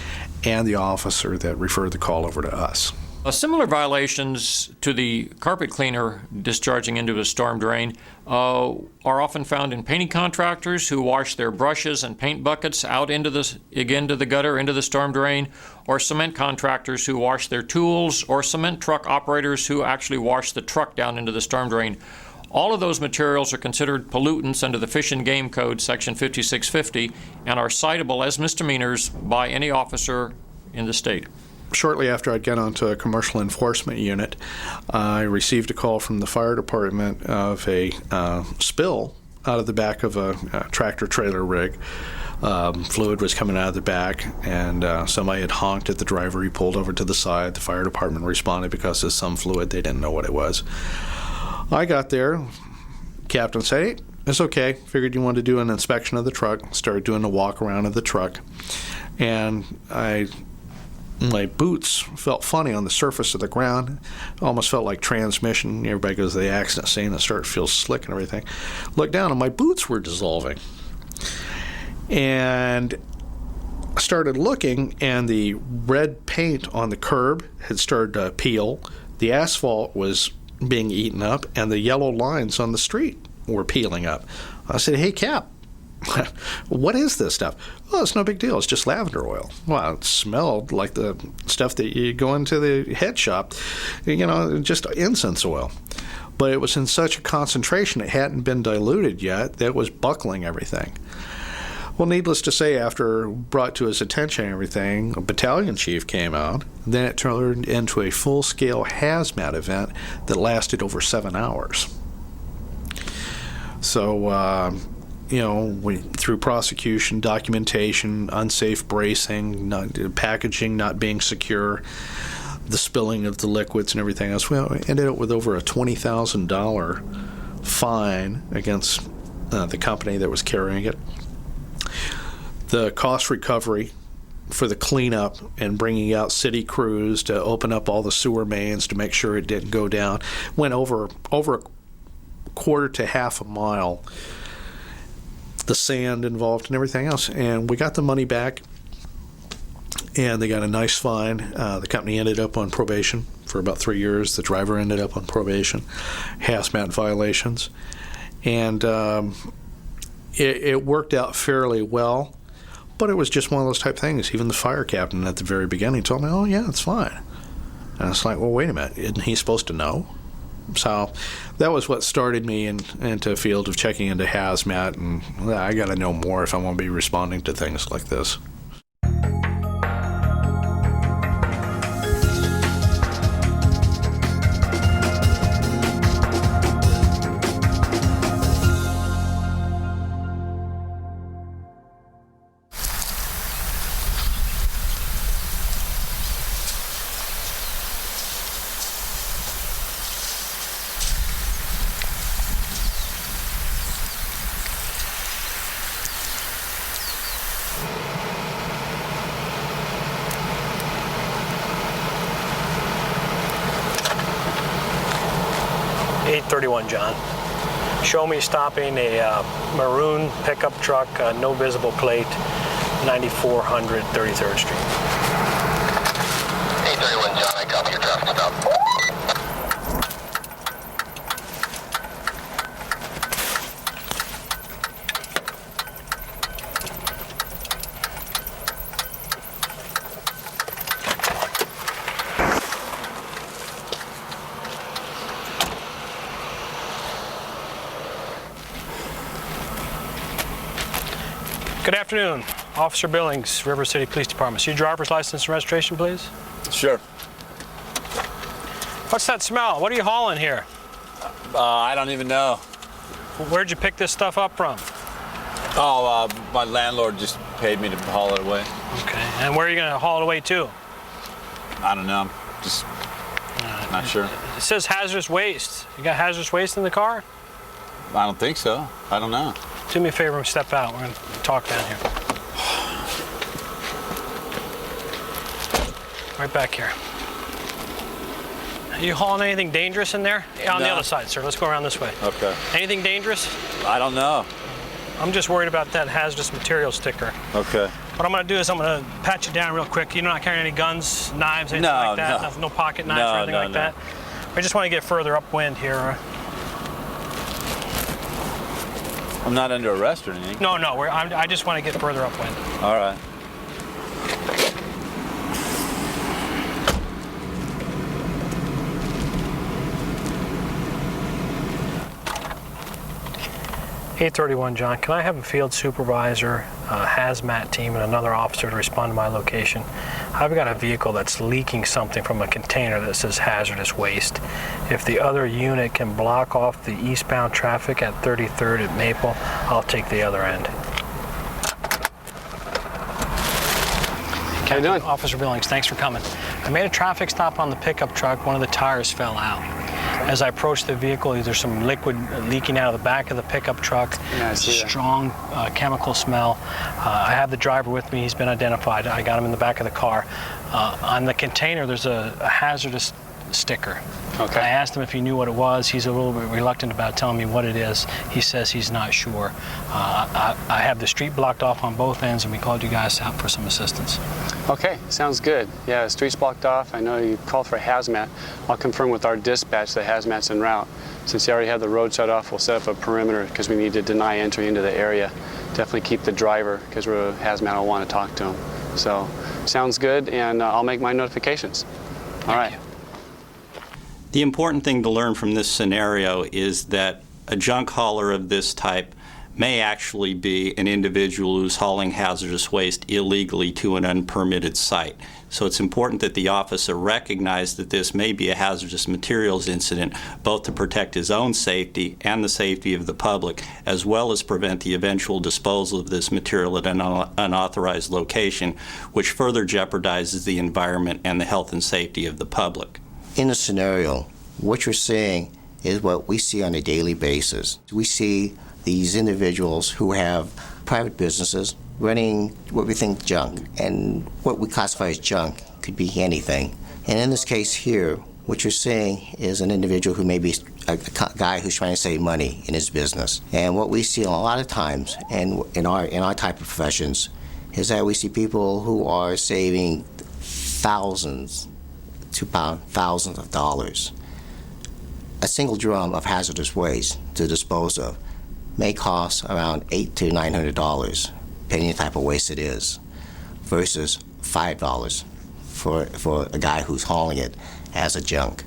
and the officer that referred the call over to us. Similar violations to the carpet cleaner discharging into a storm drain are often found in painting contractors who wash their brushes and paint buckets out into the gutter, into the storm drain, or cement contractors who wash their tools, or cement truck operators who actually wash the truck down into the storm drain. All of those materials are considered pollutants under the Fish and Game Code, Section 5650, and are citable as misdemeanors by any officer in the state. Shortly after I'd got onto a commercial enforcement unit, I received a call from the fire department of a spill out of the back of a tractor-trailer rig. Fluid was coming out of the back, and somebody had honked at the driver. He pulled over to the side. The fire department responded because of some fluid. They didn't know what it was. I got there. Captain said, "Hey, it's okay." Figured you wanted to do an inspection of the truck. Started doing the walk around of the truck, and my boots felt funny on the surface of the ground. Almost felt like transmission. Everybody goes to the accident scene and feels slick and everything. Looked down, and my boots were dissolving. And I started looking, and the red paint on the curb had started to peel. The asphalt was being eaten up, and the yellow lines on the street were peeling up. I said, "Hey, Cap, what is this stuff?" "Oh, it's no big deal. It's just lavender oil." Well, it smelled like the stuff that you go into the head shop, just incense oil. But it was in such a concentration, it hadn't been diluted yet, that it was buckling everything. Well, needless to say, after brought to his attention and everything, a battalion chief came out. Then it turned into a full-scale hazmat event that lasted over 7 hours. So, through prosecution, documentation, unsafe bracing, packaging not being secure, the spilling of the liquids and everything else, we ended up with over a $20,000 fine against the company that was carrying it. The cost recovery for the cleanup and bringing out city crews to open up all the sewer mains to make sure it didn't go down went over a quarter to half a mile. The sand involved and everything else, and we got the money back, and they got a nice fine. The company ended up on probation for about 3 years. The driver ended up on probation, hazmat violations, and it worked out fairly well. But it was just one of those type things. Even the fire captain at the very beginning told me, "Oh, yeah, it's fine." And it's like, well, wait a minute. Isn't he supposed to know? So that was what started me into a field of checking into hazmat, and I got to know more if I want to be responding to things like this. John. Show me stopping a maroon pickup truck, no visible plate, 9400 33rd Street. 831 John, I copy your traffic stop. Good afternoon, Officer Billings, River City Police Department. Your driver's license and registration, please? Sure. What's that smell? What are you hauling here? I don't even know. Where'd you pick this stuff up from? Oh, my landlord just paid me to haul it away. Okay, and where are you going to haul it away to? I don't know. I'm just not sure. It says hazardous waste. You got hazardous waste in the car? I don't think so. I don't know. Do me a favor and step out. We're going to talk down here. Right back here. Are you hauling anything dangerous in there? On the other side, sir. Let's go around this way. Okay. Anything dangerous? I don't know. I'm just worried about that hazardous material sticker. Okay. What I'm going to do is I'm going to pat you down real quick. You're not carrying any guns, knives, anything like that? No pocket knives or anything like that? I just want to get further upwind here. I'm not under arrest or anything. No, I just want to get further upwind. All right. 831, John. Can I have a field supervisor, a hazmat team, and another officer to respond to my location? I've got a vehicle that's leaking something from a container that says hazardous waste. If the other unit can block off the eastbound traffic at 33rd at Maple, I'll take the other end. How you doing? Officer Billings, thanks for coming. I made a traffic stop on the pickup truck. One of the tires fell out. As I approached the vehicle, there's some liquid leaking out of the back of the pickup truck. Yeah, I see that. Strong chemical smell. I have the driver with me. He's been identified. I got him in the back of the car. On the container, there's a hazardous sticker. Okay. I asked him if he knew what it was. He's a little bit reluctant about telling me what it is. He says he's not sure. I have the street blocked off on both ends, and we called you guys out for some assistance. Okay, sounds good. Yeah, the street's blocked off. I know you called for a hazmat. I'll confirm with our dispatch that hazmat's en route. Since you already have the road shut off, we'll set up a perimeter because we need to deny entry into the area. Definitely keep the driver because hazmat will want to talk to him. So, sounds good, and I'll make my notifications. All right. The important thing to learn from this scenario is that a junk hauler of this type may actually be an individual who's hauling hazardous waste illegally to an unpermitted site. So it's important that the officer recognize that this may be a hazardous materials incident, both to protect his own safety and the safety of the public, as well as prevent the eventual disposal of this material at an unauthorized location, which further jeopardizes the environment and the health and safety of the public. In the scenario, what you're seeing is what we see on a daily basis. We see these individuals who have private businesses running what we think junk, and what we classify as junk could be anything. And in this case here, what you're seeing is an individual who may be a guy who's trying to save money in his business. And what we see a lot of times, and in our type of professions, is that we see people who are saving thousands of dollars. A single drum of hazardous waste to dispose of may cost around $800 to $900, depending on the type of waste it is, versus $5 for a guy who's hauling it as a junk.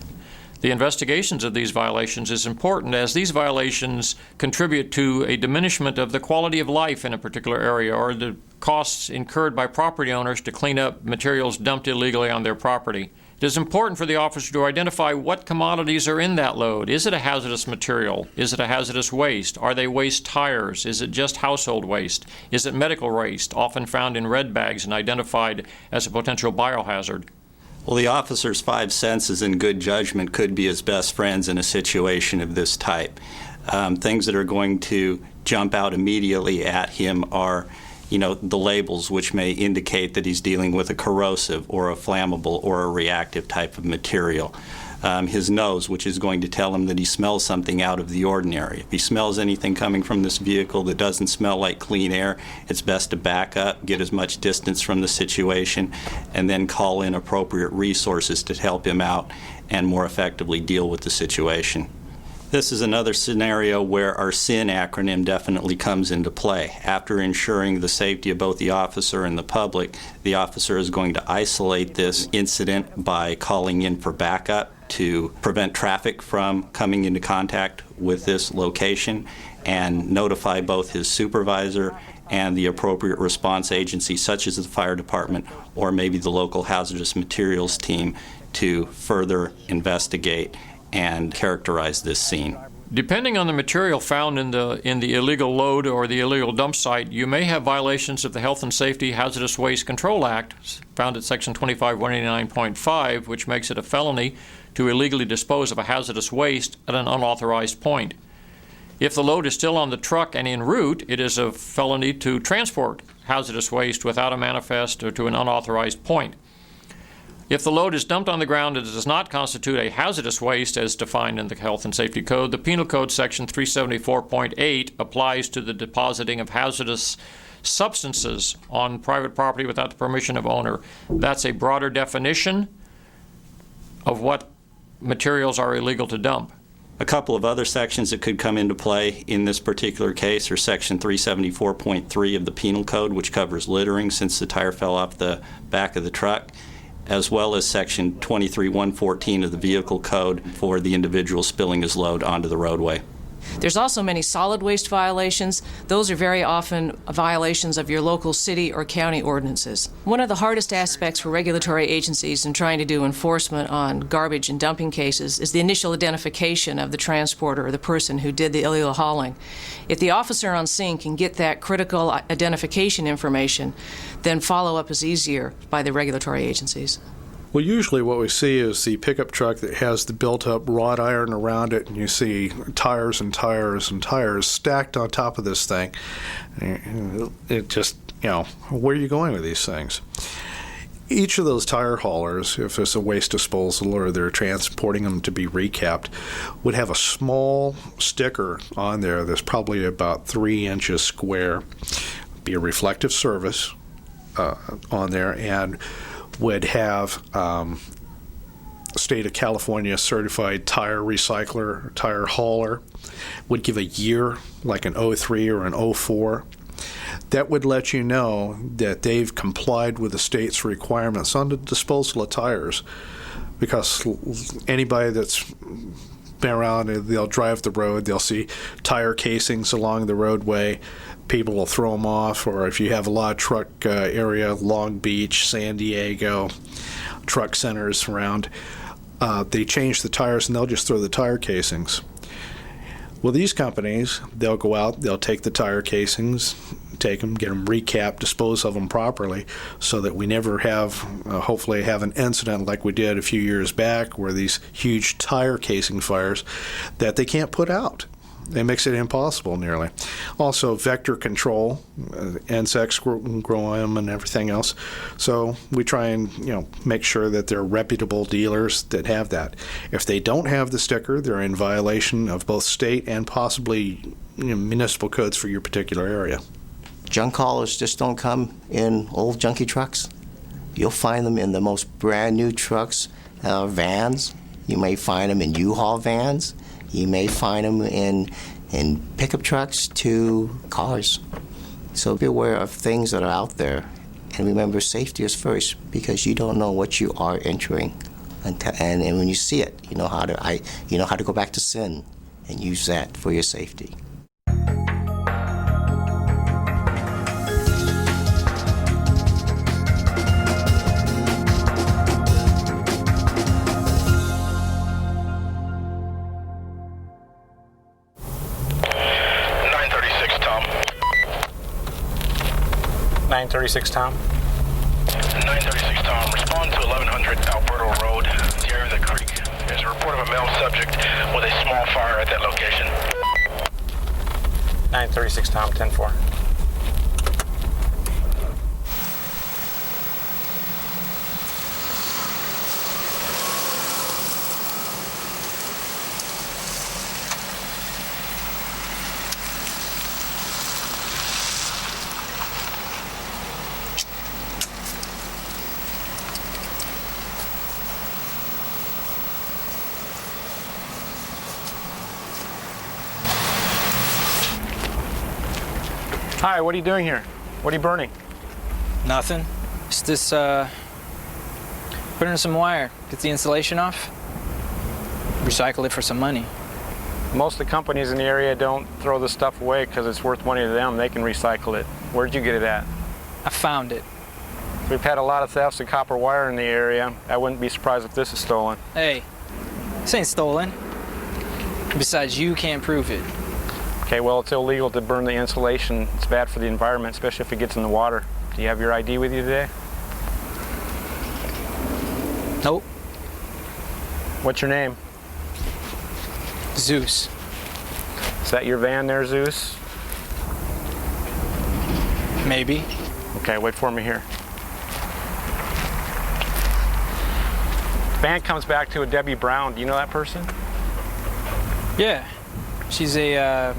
The investigations of these violations is important, as these violations contribute to a diminishment of the quality of life in a particular area, or the costs incurred by property owners to clean up materials dumped illegally on their property. It is important for the officer to identify what commodities are in that load. Is it a hazardous material? Is it a hazardous waste? Are they waste tires? Is it just household waste? Is it medical waste, often found in red bags and identified as a potential biohazard? Well, the officer's 5 senses and good judgment could be his best friends in a situation of this type. Things that are going to jump out immediately at him are the labels, which may indicate that he's dealing with a corrosive or a flammable or a reactive type of material. His nose, which is going to tell him that he smells something out of the ordinary. If he smells anything coming from this vehicle that doesn't smell like clean air, it's best to back up, get as much distance from the situation, and then call in appropriate resources to help him out and more effectively deal with the situation. This is another scenario where our SIN acronym definitely comes into play. After ensuring the safety of both the officer and the public, the officer is going to isolate this incident by calling in for backup to prevent traffic from coming into contact with this location, and notify both his supervisor and the appropriate response agency, such as the fire department or maybe the local hazardous materials team, to further investigate and characterize this scene. Depending on the material found in the illegal load or the illegal dump site, you may have violations of the Health and Safety Hazardous Waste Control Act, found at Section 25189.5, which makes it a felony to illegally dispose of a hazardous waste at an unauthorized point. If the load is still on the truck and en route, it is a felony to transport hazardous waste without a manifest or to an unauthorized point. If the load is dumped on the ground and it does not constitute a hazardous waste as defined in the Health and Safety Code, the Penal Code Section 374.8 applies to the depositing of hazardous substances on private property without the permission of owner. That's a broader definition of what materials are illegal to dump. A couple of other sections that could come into play in this particular case are Section 374.3 of the Penal Code, which covers littering since the tire fell off the back of the truck, as well as Section 23114 of the Vehicle Code for the individual spilling his load onto the roadway. There's also many solid waste violations. Those are very often violations of your local city or county ordinances. One of the hardest aspects for regulatory agencies in trying to do enforcement on garbage and dumping cases is the initial identification of the transporter or the person who did the illegal hauling. If the officer on scene can get that critical identification information, then follow-up is easier by the regulatory agencies. Well, usually what we see is the pickup truck that has the built-up wrought iron around it, and you see tires and tires and tires stacked on top of this thing. It just, where are you going with these things? Each of those tire haulers, if it's a waste disposal or they're transporting them to be recapped, would have a small sticker on there that's probably about 3 inches square, be a reflective surface on there, and would have State of California certified tire recycler or tire hauler, would give a year like an 03 or an 04. That would let you know that they've complied with the state's requirements on the disposal of tires, because anybody that's been around, they'll drive the road, they'll see tire casings along the roadway, people will throw them off, or if you have a lot of truck area, Long Beach, San Diego, truck centers around, they change the tires and they'll just throw the tire casings. Well, these companies, they'll go out, they'll take the tire casings, take them, get them recapped, dispose of them properly, so that we never have, hopefully have an incident like we did a few years back where these huge tire casing fires that they can't put out. It makes it impossible nearly. Also, vector control, insects grow them and everything else. So we try and make sure that they're reputable dealers that have that. If they don't have the sticker, they're in violation of both state and possibly municipal codes for your particular area. Junk haulers just don't come in old junky trucks. You'll find them in the most brand new trucks, vans. You may find them in U-Haul vans. You may find them in pickup trucks to cars. So be aware of things that are out there. And remember, safety is first, because you don't know what you are entering. And when you see it, you know how to go back to sin and use that for your safety. Nine 36 Tom. 936 Tom, respond to 1100 Alberto Road, the area of the creek. There's a report of a male subject with a small fire at that location. 936 Tom, 10-4. Hi, what are you doing here? What are you burning? Nothing. It's this, burning some wire. Get the insulation off. Recycle it for some money. Most of the companies in the area don't throw the stuff away because it's worth money to them. They can recycle it. Where'd you get it at? I found it. We've had a lot of thefts of copper wire in the area. I wouldn't be surprised if this is stolen. Hey, this ain't stolen. Besides, you can't prove it. Okay, well, it's illegal to burn the insulation. It's bad for the environment, especially if it gets in the water. Do you have your ID with you today? Nope. What's your name? Zeus. Is that your van there, Zeus? Maybe. Okay, wait for me here. Van comes back to a Debbie Brown. Do you know that person? Yeah. She's a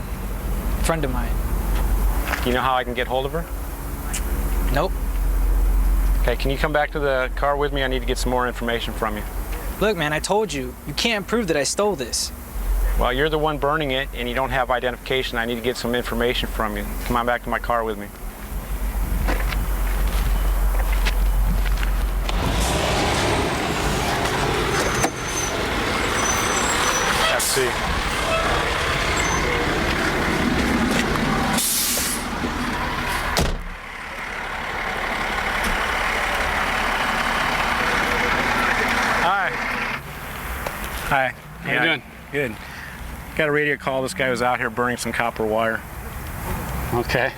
friend of mine. Do you know how I can get hold of her? Nope. Okay, can you come back to the car with me? I need to get some more information from you. Look, man, I told you. You can't prove that I stole this. Well, you're the one burning it, and you don't have identification. I need to get some information from you. Come on back to my car with me. Let's see. Good. Got a radio call. This guy was out here burning some copper wire. Okay.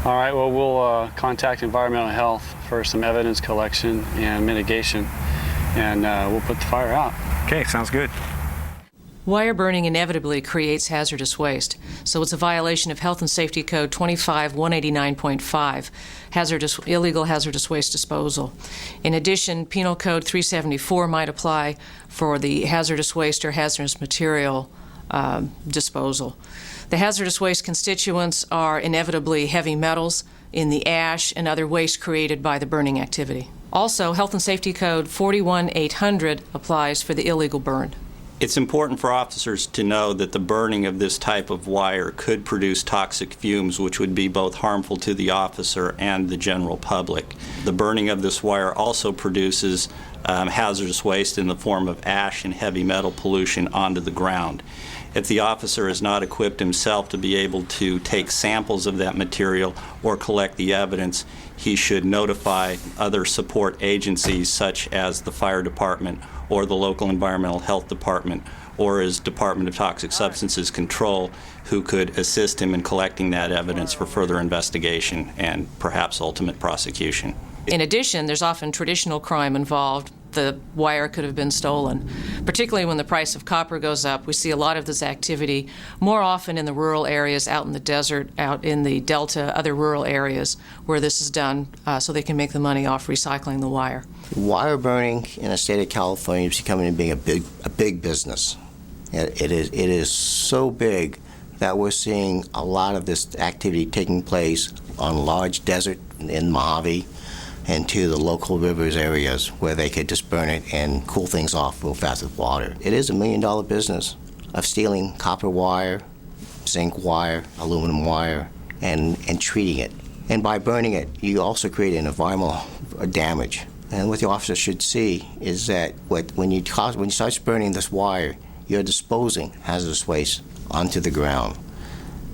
All right, well, we'll contact environmental health for some evidence collection and mitigation, and we'll put the fire out. Okay, sounds good. Wire burning inevitably creates hazardous waste, so it's a violation of Health and Safety Code 25189.5, illegal hazardous waste disposal. In addition, Penal Code 374 might apply for the hazardous waste or hazardous material disposal. The hazardous waste constituents are inevitably heavy metals in the ash and other waste created by the burning activity. Also, Health and Safety Code 41800 applies for the illegal burn. It's important for officers to know that the burning of this type of wire could produce toxic fumes, which would be both harmful to the officer and the general public. The burning of this wire also produces hazardous waste in the form of ash and heavy metal pollution onto the ground. If the officer is not equipped himself to be able to take samples of that material or collect the evidence, he should notify other support agencies such as the fire department or the local environmental health department or his Department of Toxic Substances Control, who could assist him in collecting that evidence for further investigation and perhaps ultimate prosecution. In addition, there's often traditional crime involved. The wire could have been stolen. Particularly when the price of copper goes up, we see a lot of this activity more often in the rural areas, out in the desert, out in the delta, other rural areas where this is done so they can make the money off recycling the wire. Wire burning in the state of California is becoming a big business. It is so big that we're seeing a lot of this activity taking place on large desert in Mojave and to the local rivers areas where they could just burn it and cool things off real fast with water. It is $1 million business of stealing copper wire, zinc wire, aluminum wire, and treating it. And by burning it, you also create an environmental damage. And what the officer should see is that when you start burning this wire, you're disposing hazardous waste onto the ground.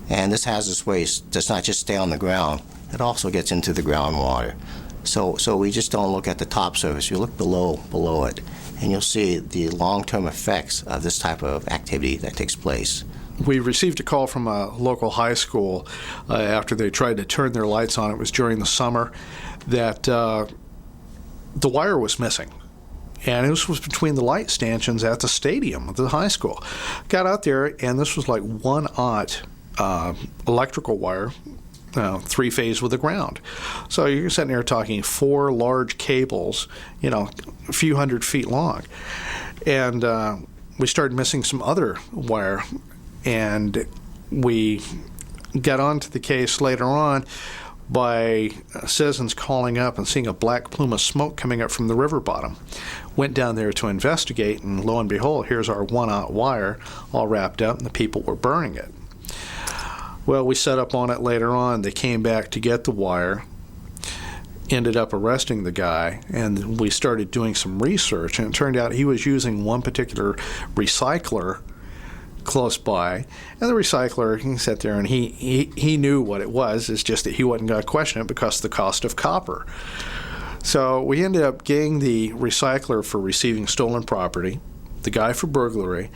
And this hazardous waste does not just stay on the ground, it also gets into the groundwater. So we just don't look at the top surface. You look below it, and you'll see the long-term effects of this type of activity that takes place. We received a call from a local high school after they tried to turn their lights on. It was during the summer that the wire was missing. And this was between the light stanchions at the stadium of the high school. Got out there, and this was like 1/0 electrical wire, 3-phase with the ground. So you're sitting there talking 4 large cables, a few hundred feet long. And we started missing some other wire, and we got onto the case later on by citizens calling up and seeing a black plume of smoke coming up from the river bottom. Went down there to investigate, and lo and behold, here's our 1/0 wire all wrapped up, and the people were burning it. Well, we set up on it later on. They came back to get the wire, ended up arresting the guy, and we started doing some research, and it turned out he was using one particular recycler close by, and the recycler, he sat there and he knew what it was. It's just that he wasn't going to question it because of the cost of copper. So we ended up getting the recycler for receiving stolen property, the guy for burglary,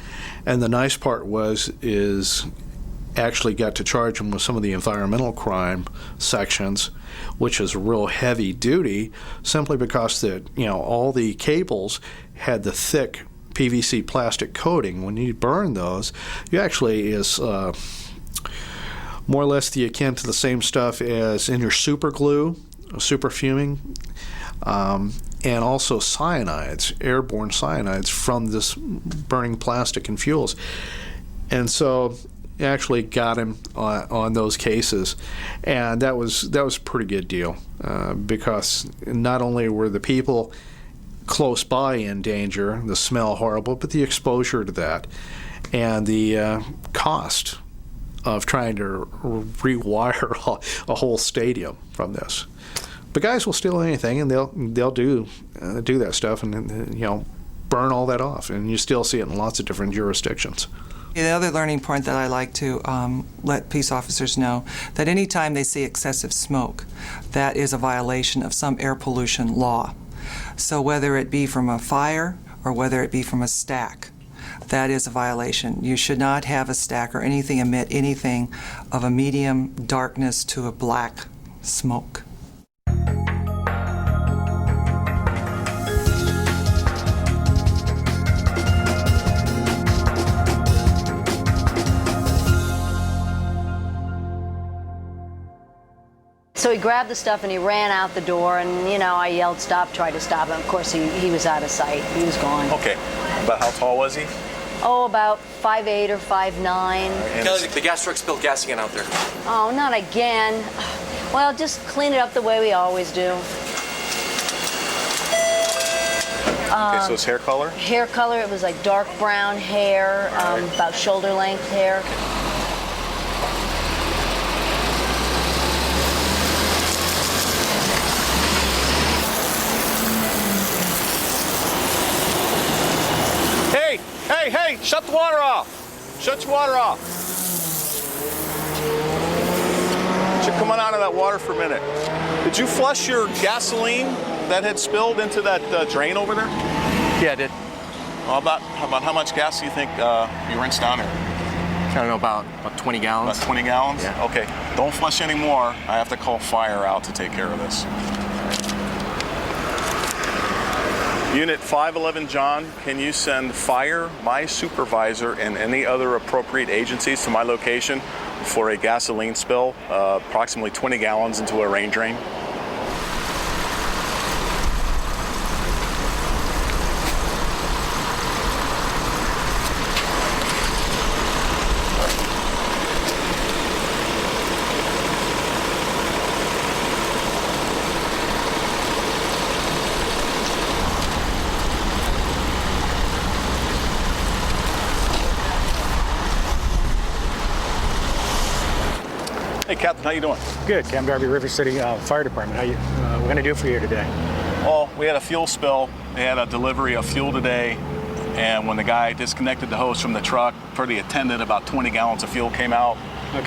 and the nice part is actually got to charge him with some of the environmental crime sections, which is real heavy duty, simply because all the cables had the thick PVC plastic coating. When you burn those, you actually is more or less akin to the same stuff as in your super glue, super fuming, and also cyanides, airborne cyanides from this burning plastic and fuels. And so actually got him on those cases, and that was a pretty good deal because not only were the people close by in danger, the smell horrible, but the exposure to that and the cost of trying to rewire a whole stadium from this. But guys will steal anything, and they'll do that stuff, and burn all that off, and you still see it in lots of different jurisdictions. The other learning point that I like to let peace officers know, that any time they see excessive smoke, that is a violation of some air pollution law. So whether it be from a fire or whether it be from a stack, that is a violation. You should not have a stack or anything emit anything of a medium darkness to a black smoke. So he grabbed the stuff and he ran out the door, and I yelled stop, tried to stop him. Of course he was out of sight. He was gone. Okay. About how tall was he? Oh, about 5'8" or 5'9". Kelly, the gas truck spilled gas again out there. Oh, not again. Well, just clean it up the way we always do. Okay, so his hair color? Hair color, it was like dark brown hair, about shoulder length hair. Hey, shut the water off. Shut your water off. So come on out of that water for a minute. Did you flush your gasoline that had spilled into that drain over there? Yeah, I did. Well, about how much gas do you think you rinsed down here? I don't know, about 20 gallons. About 20 gallons? Yeah. Okay, don't flush anymore. I have to call fire out to take care of this. Unit 511 John, can you send fire, my supervisor, and any other appropriate agencies to my location for a gasoline spill, approximately 20 gallons into a rain drain? Hey, Captain, how you doing? Good. Cam Garvey, River City Fire Department. How you? We're going to do for you today? Well, we had a fuel spill. They had a delivery of fuel today, and when the guy disconnected the hose from the truck for the attendant, about 20 gallons of fuel came out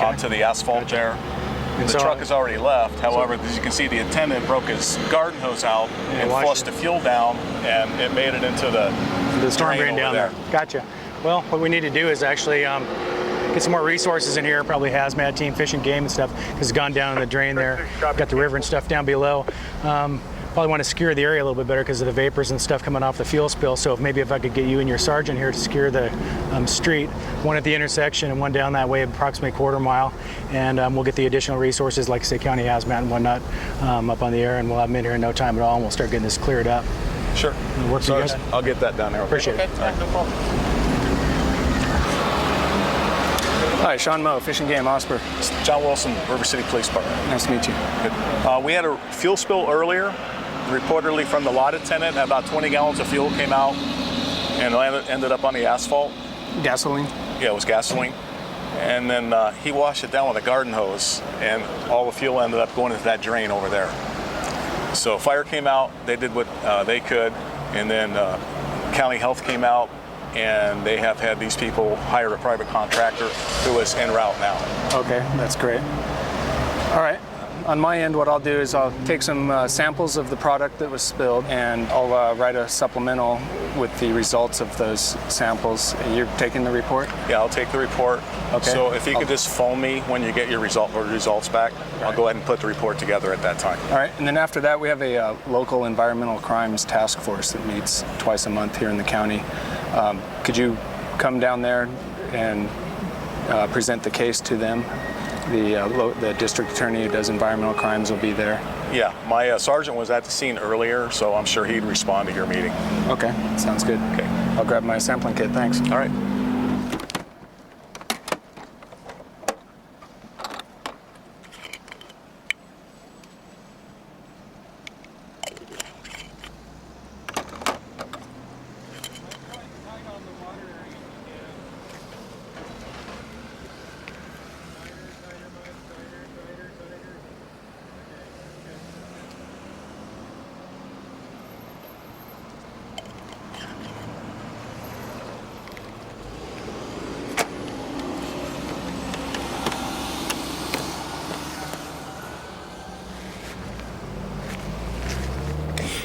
onto the asphalt there. And the truck has already left. However, as you can see, the attendant broke his garden hose out and flushed the fuel down, and it made it into the storm drain down there. Gotcha. Well, what we need to do is actually get some more resources in here, probably hazmat team, fish and game and stuff, because it's gone down in the drain there. Got the river and stuff down below. Probably want to secure the area a little bit better because of the vapors and stuff coming off the fuel spill. So if I could get you and your sergeant here to secure the street, one at the intersection and one down that way, approximately a quarter mile. And we'll get the additional resources, like say county hazmat and whatnot, up on the air, and we'll have them in here in no time at all, and we'll start getting this cleared up. Sure. Work for you guys? I'll get that down there. Appreciate it. All right. No problem. Hi, Sean Moe, Fish and Game, Osprey. John Wilson, River City Police Department. Nice to meet you. Good. We had a fuel spill earlier, reportedly from the lot attendant. About 20 gallons of fuel came out and ended up on the asphalt. Gasoline? Yeah, it was gasoline. And then he washed it down with a garden hose, and all the fuel ended up going into that drain over there. So fire came out, they did what they could, and then county health came out, and they have had these people hire a private contractor who is en route now. Okay, that's great. All right. On my end, what I'll do is I'll take some samples of the product that was spilled, and I'll write a supplemental with the results of those samples. You're taking the report? Yeah, I'll take the report. Okay. So if you could just phone me when you get your results back, I'll go ahead and put the report together at that time. All right, and then after that, we have a local environmental crimes task force that meets twice a month here in the county. Could you come down there and present the case to them? The district attorney who does environmental crimes will be there. Yeah, my sergeant was at the scene earlier, so I'm sure he'd respond to your meeting. Okay, sounds good. Okay. I'll grab my sampling kit, thanks. All right.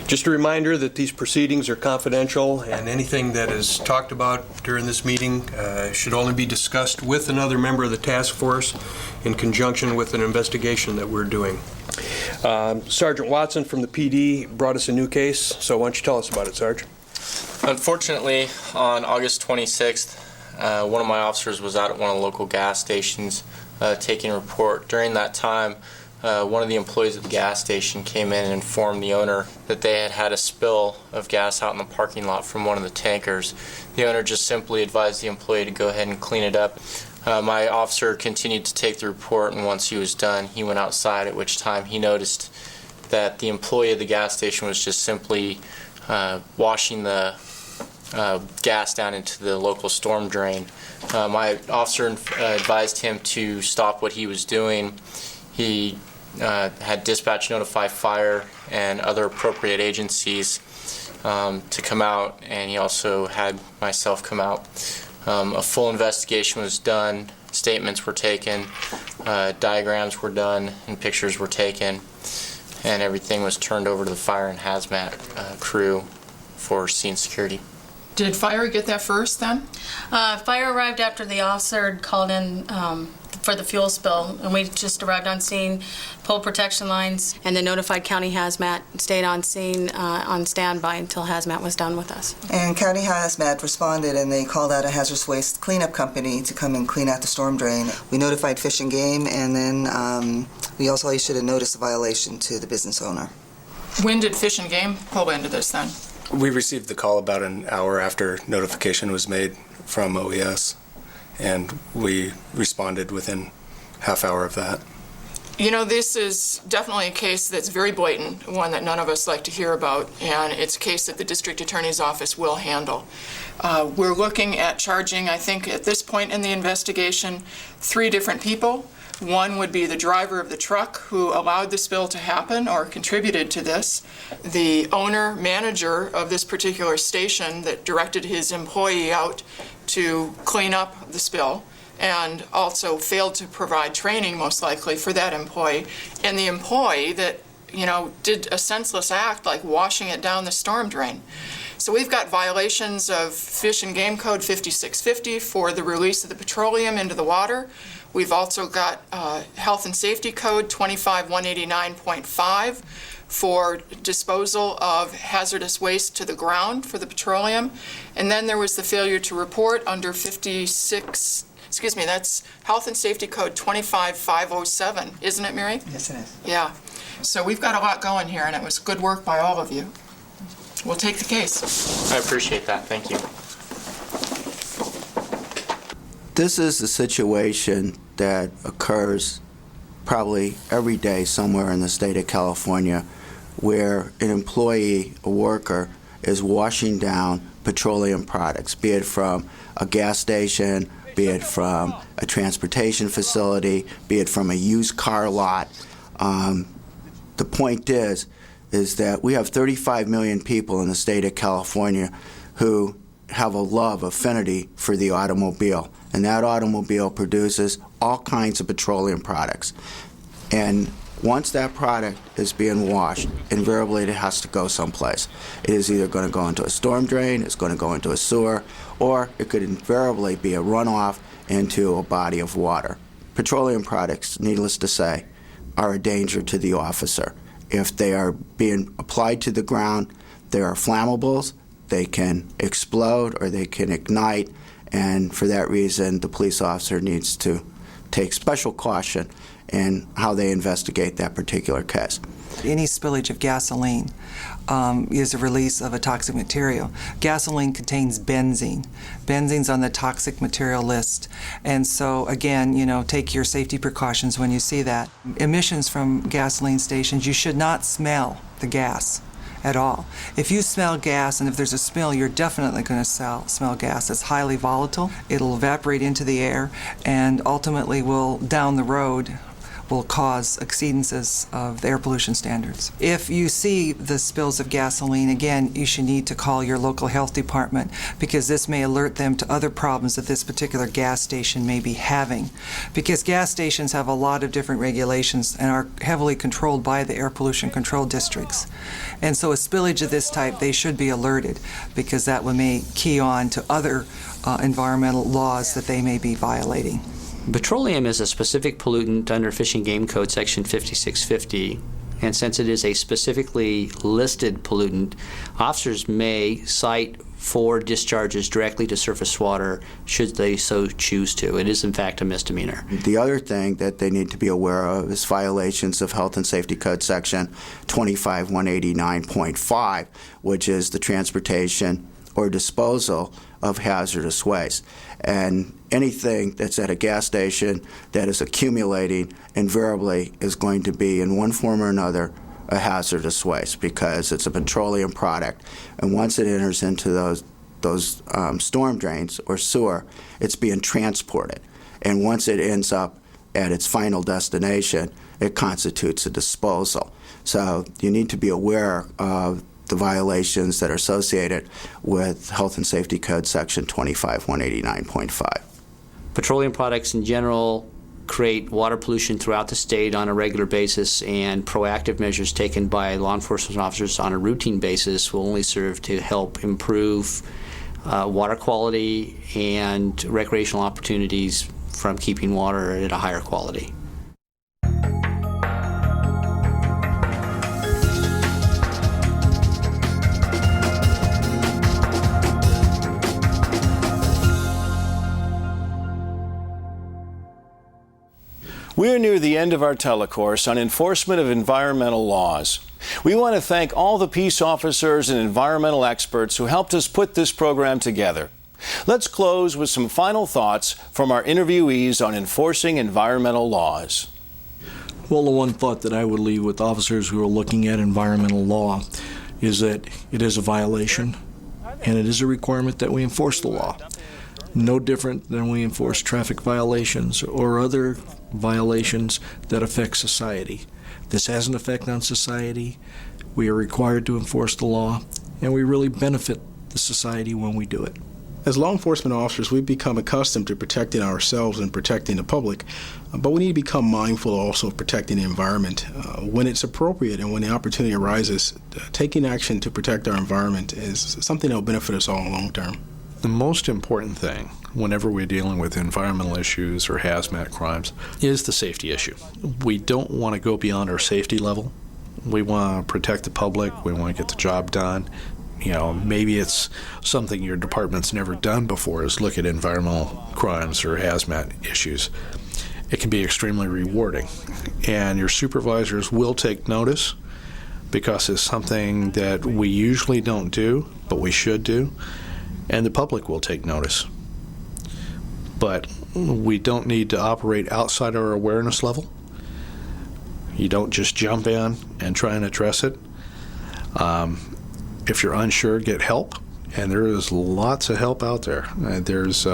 Just a reminder that these proceedings are confidential, and anything that is talked about during this meeting should only be discussed with another member of the task force in conjunction with an investigation that we're doing. Sergeant Watson from the PD brought us a new case, so why don't you tell us about it, Sarge? Unfortunately, on August 26th, one of my officers was out at one of the local gas stations taking a report. During that time, one of the employees at the gas station came in and informed the owner that they had had a spill of gas out in the parking lot from one of the tankers. The owner just simply advised the employee to go ahead and clean it up. My officer continued to take the report, and once he was done, he went outside, at which time he noticed that the employee of the gas station was just simply washing the gas down into the local storm drain. My officer advised him to stop what he was doing. He had dispatch notify fire and other appropriate agencies to come out, and he also had myself come out. A full investigation was done, statements were taken, diagrams were done, and pictures were taken, and everything was turned over to the fire and hazmat crew for scene security. Did fire get that first then? Fire arrived after the officer had called in for the fuel spill, and we just arrived on scene, pulled protection lines, and then notified County Hazmat, stayed on scene on standby until Hazmat was done with us. And County Hazmat responded, and they called out a hazardous waste cleanup company to come and clean out the storm drain. We notified Fish and Game, and then we also issued a notice of violation to the business owner. When did Fish and Game pull into this then? We received the call about an hour after notification was made from OES, and we responded within half hour of that. You know, this is definitely a case that's very blatant, one that none of us like to hear about, and it's a case that the District Attorney's Office will handle. We're looking at charging, I think, at this point in the investigation, 3 different people. One would be the driver of the truck who allowed the spill to happen or contributed to this, the owner, manager of this particular station that directed his employee out to clean up the spill, and also failed to provide training, most likely, for that employee, and the employee that, you know, did a senseless act like washing it down the storm drain. So we've got violations of Fish and Game Code 5650 for the release of the petroleum into the water. We've also got Health and Safety Code 25189.5 for disposal of hazardous waste to the ground for the petroleum. And then there was the failure to report under that's Health and Safety Code 25507, isn't it, Mary? Yes, it is. Yeah. So we've got a lot going here, and it was good work by all of you. We'll take the case. I appreciate that. Thank you. This is a situation that occurs probably every day somewhere in the state of California, where an employee, a worker, is washing down petroleum products, be it from a gas station, be it from a transportation facility, be it from a used car lot. The point is that we have 35 million people in the state of California who have a love, affinity for the automobile, and that automobile produces all kinds of petroleum products. And once that product is being washed, invariably it has to go someplace. It is either going to go into a storm drain, it's going to go into a sewer, or it could invariably be a runoff into a body of water. Petroleum products, needless to say, are a danger to the officer. If they are being applied to the ground, they are flammables, they can explode or they can ignite, and for that reason the police officer needs to take special caution in how they investigate that particular case. Any spillage of gasoline is a release of a toxic material. Gasoline contains benzene. Benzene's on the toxic material list. And so, again, you know, take your safety precautions when you see that. Emissions from gasoline stations, you should not smell the gas at all. If you smell gas and if there's a smell, you're definitely going to smell gas. It's highly volatile. It'll evaporate into the air and ultimately will, down the road, will cause exceedances of the air pollution standards. If you see the spills of gasoline, again, you should need to call your local health department because this may alert them to other problems that this particular gas station may be having. Because gas stations have a lot of different regulations and are heavily controlled by the air pollution control districts. And so a spillage of this type, they should be alerted because that may key on to other environmental laws that they may be violating. Petroleum is a specific pollutant under Fish and Game Code Section 5650, and since it is a specifically listed pollutant, officers may cite for discharges directly to surface water should they so choose to. It is in fact a misdemeanor. The other thing that they need to be aware of is violations of Health and Safety Code Section 25189.5, which is the transportation or disposal of hazardous waste. And anything that's at a gas station that is accumulating invariably is going to be, in one form or another, a hazardous waste because it's a petroleum product. And once it enters into those storm drains or sewer, it's being transported. And once it ends up at its final destination, it constitutes a disposal. So you need to be aware of the violations that are associated with Health and Safety Code Section 25189.5. Petroleum products in general create water pollution throughout the state on a regular basis, and proactive measures taken by law enforcement officers on a routine basis will only serve to help improve water quality and recreational opportunities from keeping water at a higher quality. We're near the end of our telecourse on enforcement of environmental laws. We want to thank all the peace officers and environmental experts who helped us put this program together. Let's close with some final thoughts from our interviewees on enforcing environmental laws. Well, the one thought that I would leave with officers who are looking at environmental law is that it is a violation and it is a requirement that we enforce the law. No different than we enforce traffic violations or other violations that affect society. This has an effect on society. We are required to enforce the law, and we really benefit the society when we do it. As law enforcement officers, we've become accustomed to protecting ourselves and protecting the public, but we need to become mindful also of protecting the environment. When it's appropriate and when the opportunity arises, taking action to protect our environment is something that will benefit us all long term. The most important thing whenever we're dealing with environmental issues or hazmat crimes is the safety issue. We don't want to go beyond our safety level. We want to protect the public. We want to get the job done. You know, maybe it's something your department's never done before is look at environmental crimes or hazmat issues. It can be extremely rewarding. And your supervisors will take notice because it's something that we usually don't do, but we should do. And the public will take notice. But we don't need to operate outside our awareness level. You don't just jump in and try and address it. If you're unsure, get help. And there is lots of help out there. There's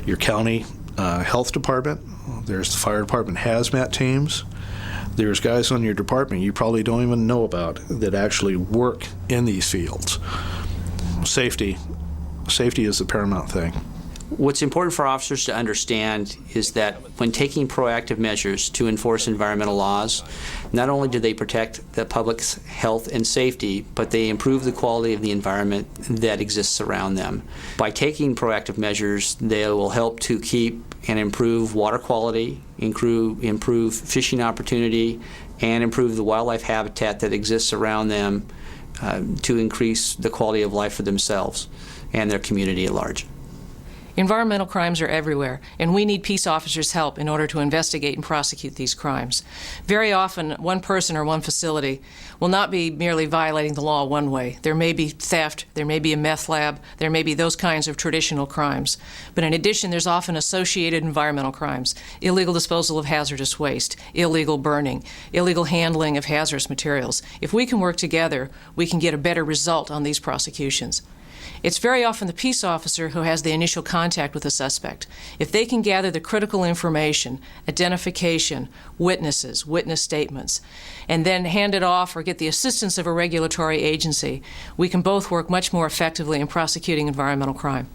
your county health department. There's the fire department hazmat teams. There's guys on your department you probably don't even know about that actually work in these fields. Safety is the paramount thing. What's important for officers to understand is that when taking proactive measures to enforce environmental laws, not only do they protect the public's health and safety, but they improve the quality of the environment that exists around them. By taking proactive measures, they will help to keep and improve water quality, improve fishing opportunity, and improve the wildlife habitat that exists around them to increase the quality of life for themselves and their community at large. Environmental crimes are everywhere, and we need peace officers' help in order to investigate and prosecute these crimes. Very often, one person or one facility will not be merely violating the law one way. There may be theft, there may be a meth lab, there may be those kinds of traditional crimes. But in addition, there's often associated environmental crimes: illegal disposal of hazardous waste, illegal burning, illegal handling of hazardous materials. If we can work together, we can get a better result on these prosecutions. It's very often the peace officer who has the initial contact with the suspect. If they can gather the critical information, identification, witnesses, witness statements, and then hand it off or get the assistance of a regulatory agency, we can both work much more effectively in prosecuting environmental crime.